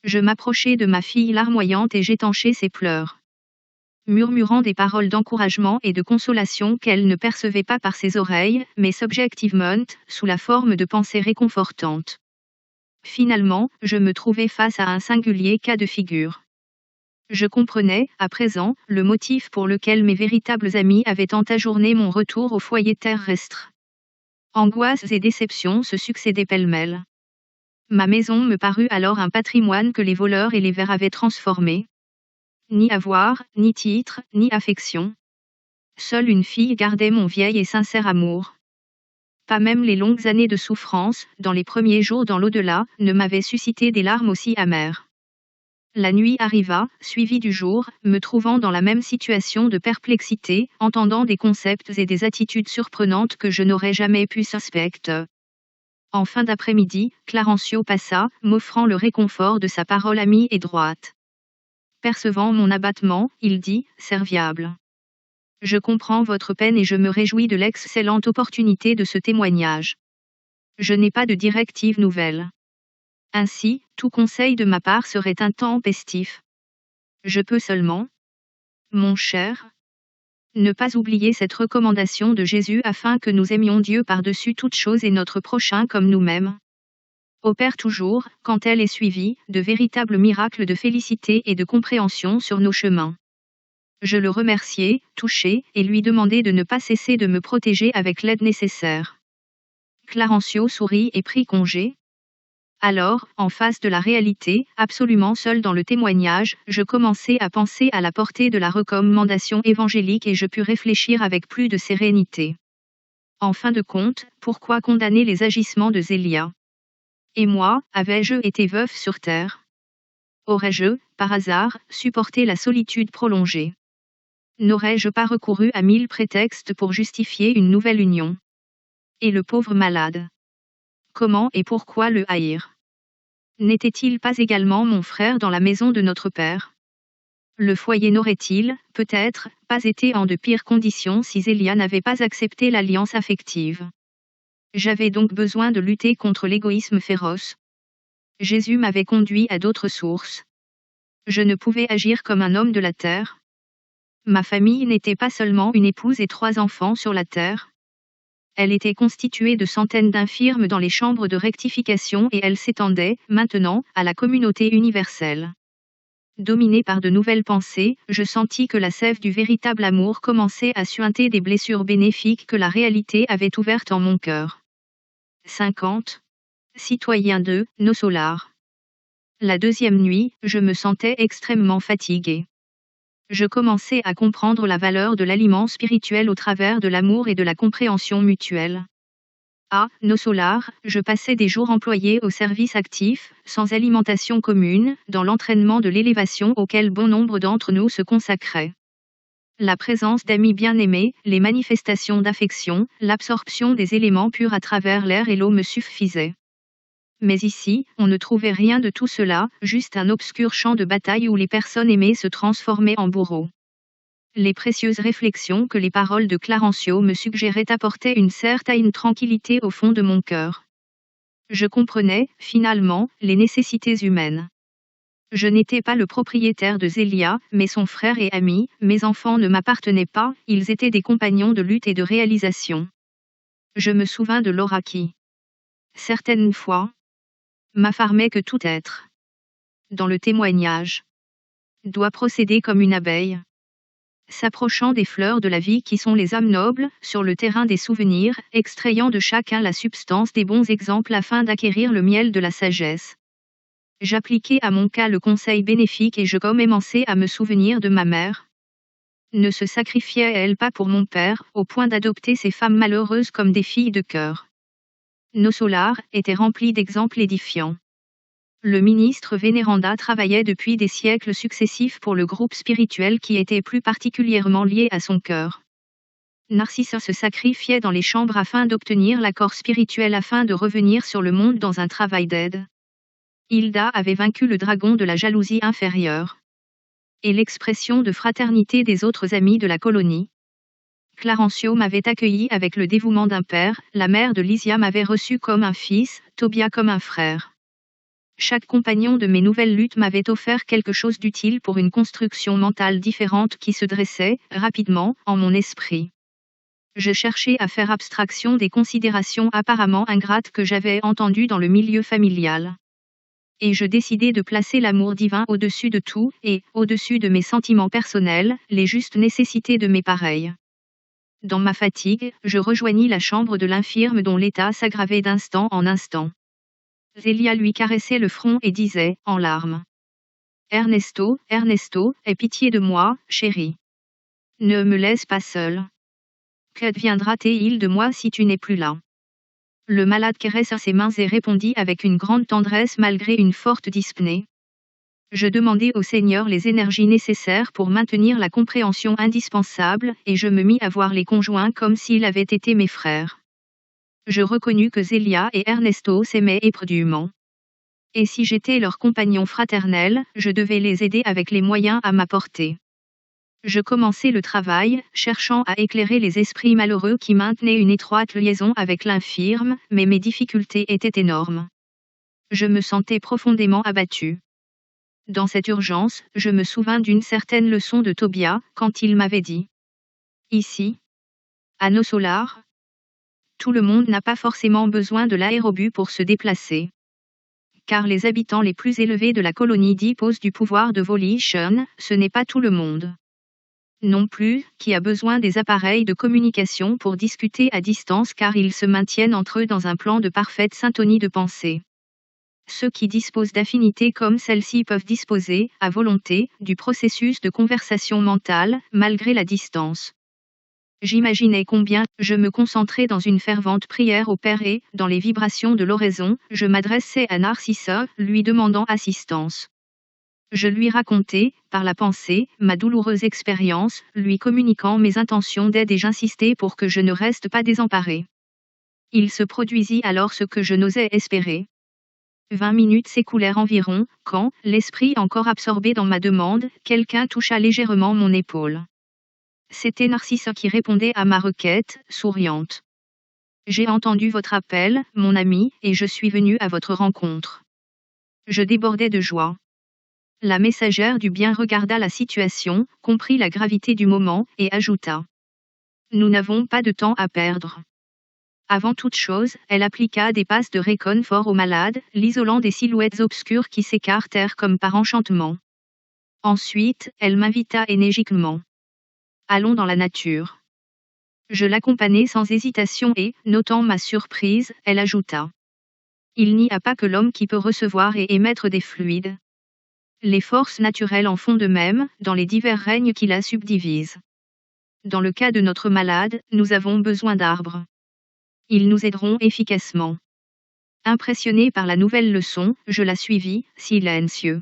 Je m'approchai de ma fille larmoyante et j'étanchai ses pleurs. Murmurant des paroles d'encouragement et de consolation qu'elle ne percevait pas par ses oreilles, mais subjectivement, sous la forme de pensées réconfortantes. Finalement, je me trouvai face à un singulier cas de figure. Je comprenais, à présent, le motif pour lequel mes véritables amis avaient tant ajourné mon retour au foyer terrestre. Angoisses et déceptions se succédaient pêle-mêle. Ma maison me parut alors un patrimoine que les voleurs et les vers avaient transformé. Ni avoir, ni titre, ni affection. Seule une fille gardait mon vieil et sincère amour. Pas même les longues années de souffrance, dans les premiers jours dans l'au-delà, ne m'avaient suscité des larmes aussi amères. La nuit arriva, suivie du jour, me trouvant dans la même situation de perplexité, entendant des concepts et des attitudes surprenantes que je n'aurais jamais pu suspecter. En fin d'après-midi, Clarencio passa, m'offrant le réconfort de sa parole amie et droite. Percevant mon abattement, il dit, serviable. Je comprends votre peine et je me réjouis de l'excellente opportunité de ce témoignage. Je n'ai pas de directive nouvelle. Ainsi, tout conseil de ma part serait intempestif. Je peux seulement, mon cher, ne pas oublier cette recommandation de Jésus afin que nous aimions Dieu par-dessus toute chose et notre prochain comme nous-mêmes. Opère toujours, quand elle est suivie, de véritables miracles de félicité et de compréhension sur nos chemins. Je le remerciai, touché, et lui demandai de ne pas cesser de me protéger avec l'aide nécessaire. Clarencio sourit et prit congé. Alors, en face de la réalité, absolument seul dans le témoignage, je commençai à penser à la portée de la recommandation évangélique et je pus réfléchir avec plus de sérénité. En fin de compte, pourquoi condamner les agissements de Zélia? Et moi, avais-je été veuf sur terre? Aurais-je, par hasard, supporté la solitude prolongée? N'aurais-je pas recouru à 1000 prétextes pour justifier une nouvelle union? Et le pauvre malade? Comment et pourquoi le haïr? N'était-il pas également mon frère dans la maison de notre Père? Le foyer n'aurait-il, peut-être, pas été en de pires conditions si Zélia n'avait pas accepté l'alliance affective? J'avais donc besoin de lutter contre l'égoïsme féroce. Jésus m'avait conduit à d'autres sources. Je ne pouvais agir comme un homme de la terre. Ma famille n'était pas seulement une épouse et 3 enfants sur la terre. Elle était constituée de centaines d'infirmes dans les chambres de rectification et elle s'étendait, maintenant, à la communauté universelle. Dominé par de nouvelles pensées, je sentis que la sève du véritable amour commençait à suinter des blessures bénéfiques que la réalité avait ouvertes en mon cœur. 50. Citoyen de Nos Solars. La deuxième nuit, je me sentais extrêmement fatigué. Je commençais à comprendre la valeur de l'aliment spirituel au travers de l'amour et de la compréhension mutuelle. À Nos Solars, je passais des jours employés au service actif, sans alimentation commune, dans l'entraînement de l'élévation auquel bon nombre d'entre nous se consacraient. La présence d'amis bien-aimés, les manifestations d'affection, l'absorption des éléments purs à travers l'air et l'eau me suffisaient. Mais ici, on ne trouvait rien de tout cela, juste un obscur champ de bataille où les personnes aimées se transformaient en bourreaux. Les précieuses réflexions que les paroles de Clarencio me suggéraient apportaient une certaine tranquillité au fond de mon cœur. Je comprenais, finalement, les nécessités humaines. Je n'étais pas le propriétaire de Zélia, mais son frère et ami, mes enfants ne m'appartenaient pas, ils étaient des compagnons de lutte et de réalisation. Je me souvins de Laura qui, certaines fois, m'affirmait que tout être, dans le témoignage, doit procéder comme une abeille, s'approchant des fleurs de la vie qui sont les âmes nobles, sur le terrain des souvenirs, extrayant de chacun la substance des bons exemples afin d'acquérir le miel de la sagesse. J'appliquai à mon cas le conseil bénéfique et je commençai à me souvenir de ma mère. Ne se sacrifiait-elle pas pour mon père, au point d'adopter ces femmes malheureuses comme des filles de cœur? Nos Solars étaient remplis d'exemples édifiants. Le ministre Vénéranda travaillait depuis des siècles successifs pour le groupe spirituel qui était plus particulièrement lié à son cœur. Narcisse se sacrifiait dans les chambres afin d'obtenir l'accord spirituel afin de revenir sur le monde dans un travail d'aide. Hilda avait vaincu le dragon de la jalousie inférieure. Et l'expression de fraternité des autres amis de la colonie. Clarencio m'avait accueilli avec le dévouement d'un père, la mère de Lysia m'avait reçu comme un fils, Tobia comme un frère. Chaque compagnon de mes nouvelles luttes m'avait offert quelque chose d'utile pour une construction mentale différente qui se dressait, rapidement, en mon esprit. Je cherchais à faire abstraction des considérations apparemment ingrates que j'avais entendues dans le milieu familial. Et je décidai de placer l'amour divin au-dessus de tout, et, au-dessus de mes sentiments personnels, les justes nécessités de mes pareils. Dans ma fatigue, je rejoignis la chambre de l'infirme dont l'état s'aggravait d'instant en instant. Zélia lui caressait le front et disait, en larmes. Ernesto, Ernesto, aie pitié de moi, chérie. Ne me laisse pas seule. Qu'adviendra-t-il de moi si tu n'es plus là? Le malade caressa ses mains et répondit avec une grande tendresse malgré une forte dyspnée. Je demandai au Seigneur les énergies nécessaires pour maintenir la compréhension indispensable, et je me mis à voir les conjoints comme s'ils avaient été mes frères. Je reconnus que Zélia et Ernesto s'aimaient éperdument. Et si j'étais leur compagnon fraternel, je devais les aider avec les moyens à ma portée. Je commençai le travail, cherchant à éclairer les esprits malheureux qui maintenaient une étroite liaison avec l'infirme, mais mes difficultés étaient énormes. Je me sentais profondément abattu. Dans cette urgence, je me souvins d'une certaine leçon de Tobia, quand il m'avait dit. Ici, à Nossolar, tout le monde n'a pas forcément besoin de l'aérobus pour se déplacer. Car les habitants les plus élevés de la colonie disposent du pouvoir de volition, ce n'est pas tout le monde. Non plus, qui a besoin des appareils de communication pour discuter à distance car ils se maintiennent entre eux dans un plan de parfaite syntonie de pensée. Ceux qui disposent d'affinités comme celle-ci peuvent disposer, à volonté, du processus de conversation mentale, malgré la distance. J'imaginais combien je me concentrais dans une fervente prière au Père et, dans les vibrations de l'oraison, je m'adressais à Narcisse, lui demandant assistance. Je lui racontais, par la pensée, ma douloureuse expérience, lui communiquant mes intentions d'aide et j'insistais pour que je ne reste pas désemparé. Il se produisit alors ce que je n'osais espérer. 20 minutes s'écoulèrent environ, quand, l'esprit encore absorbé dans ma demande, quelqu'un toucha légèrement mon épaule. C'était Narcisse qui répondait à ma requête, souriante. J'ai entendu votre appel, mon ami, et je suis venu à votre rencontre. Je débordais de joie. La messagère du bien regarda la situation, comprit la gravité du moment, et ajouta. Nous n'avons pas de temps à perdre. Avant toute chose, elle appliqua des passes de réconfort au malade, l'isolant des silhouettes obscures qui s'écartèrent comme par enchantement. Ensuite, elle m'invita énergiquement. Allons dans la nature. Je l'accompagnai sans hésitation et, notant ma surprise, elle ajouta. Il n'y a pas que l'homme qui peut recevoir et émettre des fluides. Les forces naturelles en font de même, dans les divers règnes qui la subdivisent. Dans le cas de notre malade, nous avons besoin d'arbres. Ils nous aideront efficacement. Impressionné par la nouvelle leçon, je la suivis, silencieux.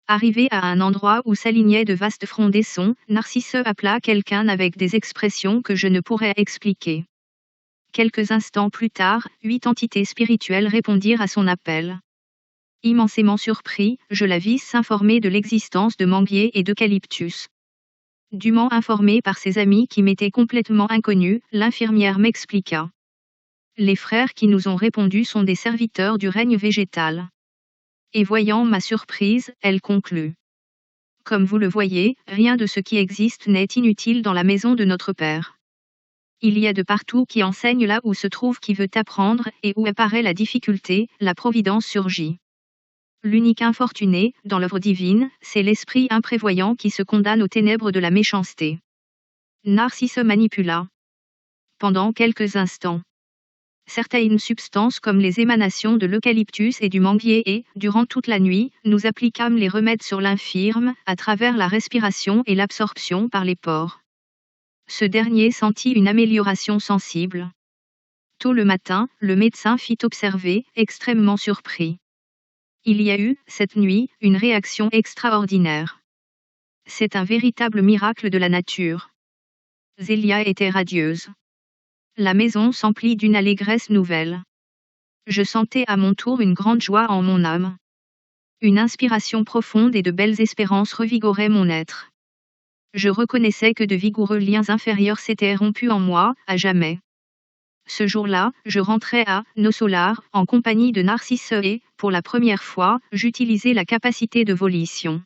Arrivé à un endroit où s'alignaient de vastes frondaisons, Narcisse appela quelqu'un avec des expressions que je ne pourrais expliquer. Quelques instants plus tard, 8 entités spirituelles répondirent à son appel. Immensément surpris, je la vis s'informer de l'existence de manguiers et d'eucalyptus. Dûment informée par ses amis qui m'étaient complètement inconnus, l'infirmière m'expliqua. Les frères qui nous ont répondu sont des serviteurs du règne végétal. Et voyant ma surprise, elle conclut. Comme vous le voyez, rien de ce qui existe n'est inutile dans la maison de notre Père. Il y a de partout qui enseigne là où se trouve qui veut apprendre, et où apparaît la difficulté, la providence surgit. L'unique infortuné, dans l'œuvre divine, c'est l'esprit imprévoyant qui se condamne aux ténèbres de la méchanceté. Narcisse manipula. Pendant quelques instants. Certaines substances comme les émanations de l'eucalyptus et du manguier et, durant toute la nuit, nous appliquâmes les remèdes sur l'infirme, à travers la respiration et l'absorption par les pores. Ce dernier sentit une amélioration sensible. Tôt le matin, le médecin fit observer, extrêmement surpris. Il y a eu, cette nuit, une réaction extraordinaire. C'est un véritable miracle de la nature. Zélia était radieuse. La maison s'emplit d'une allégresse nouvelle. Je sentais à mon tour une grande joie en mon âme. Une inspiration profonde et de belles espérances revigoraient mon être. Je reconnaissais que de vigoureux liens inférieurs s'étaient rompus en moi, à jamais. Ce jour-là, je rentrais à Nossolar, en compagnie de Narcisse et, pour la première fois, j'utilisais la capacité de volition.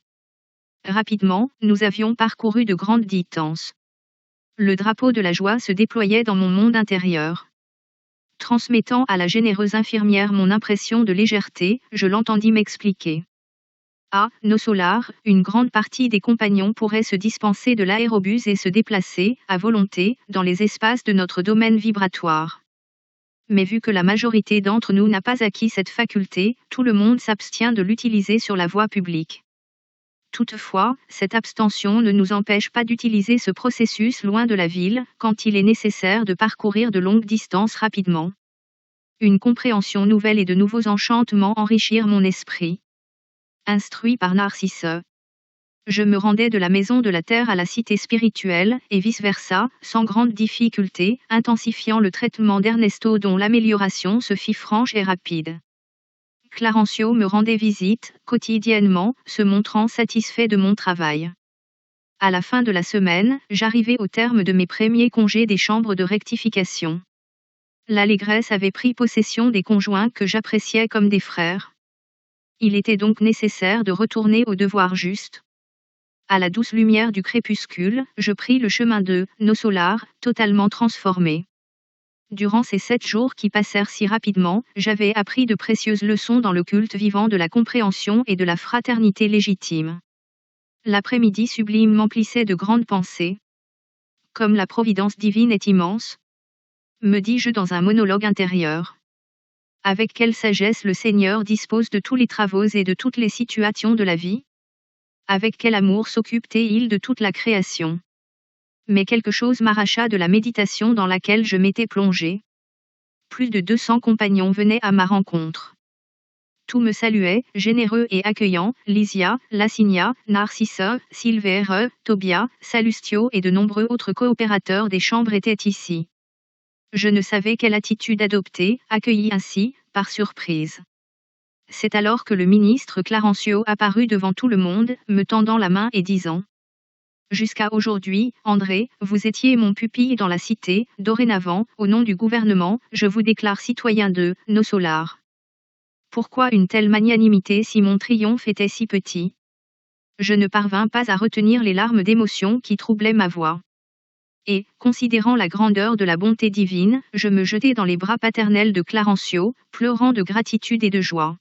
Rapidement, nous avions parcouru de grandes distances. Le drapeau de la joie se déployait dans mon monde intérieur. Transmettant à la généreuse infirmière mon impression de légèreté, je l'entendis m'expliquer. À Nossolar, une grande partie des compagnons pourraient se dispenser de l'aérobus et se déplacer, à volonté, dans les espaces de notre domaine vibratoire. Mais vu que la majorité d'entre nous n'a pas acquis cette faculté, tout le monde s'abstient de l'utiliser sur la voie publique. Toutefois, cette abstention ne nous empêche pas d'utiliser ce processus loin de la ville, quand il est nécessaire de parcourir de longues distances rapidement. Une compréhension nouvelle et de nouveaux enchantements enrichirent mon esprit. Instruit par Narcisse. Je me rendais de la maison de la terre à la cité spirituelle, et vice-versa, sans grande difficulté, intensifiant le traitement d'Ernesto dont l'amélioration se fit franche et rapide. Clarencio me rendait visite, quotidiennement, se montrant satisfait de mon travail. À la fin de la semaine, j'arrivais au terme de mes premiers congés des chambres de rectification. L'allégresse avait pris possession des conjoints que j'appréciais comme des frères. Il était donc nécessaire de retourner au devoir juste. À la douce lumière du crépuscule, je pris le chemin de nos solars, totalement transformé. Durant ces 7 jours qui passèrent si rapidement, j'avais appris de précieuses leçons dans le culte vivant de la compréhension et de la fraternité légitime. L'après-midi sublime m'emplissait de grandes pensées. Comme la providence divine est immense, me dis-je dans un monologue intérieur. Avec quelle sagesse le Seigneur dispose de tous les travaux et de toutes les situations de la vie? Avec quel amour s'occupe-t-il de toute la création? Mais quelque chose m'arracha de la méditation dans laquelle je m'étais plongé. Plus de 200 compagnons venaient à ma rencontre. Tout me saluait, généreux et accueillant, Lysia, Lacinia, Narcisse, Silvère, Tobia, Salustio et de nombreux autres coopérateurs des chambres étaient ici. Je ne savais quelle attitude adopter, accueilli ainsi, par surprise. C'est alors que le ministre Clarencio apparut devant tout le monde, me tendant la main et disant: Jusqu'à aujourd'hui, André, vous étiez mon pupille dans la cité, dorénavant, au nom du gouvernement, je vous déclare citoyen de nos solars. Pourquoi une telle magnanimité si mon triomphe était si petit? Je ne parvins pas à retenir les larmes d'émotion qui troublaient ma voix. Et, considérant la grandeur de la bonté divine, je me jetai dans les bras paternels de Clarencio, pleurant de gratitude et de joie.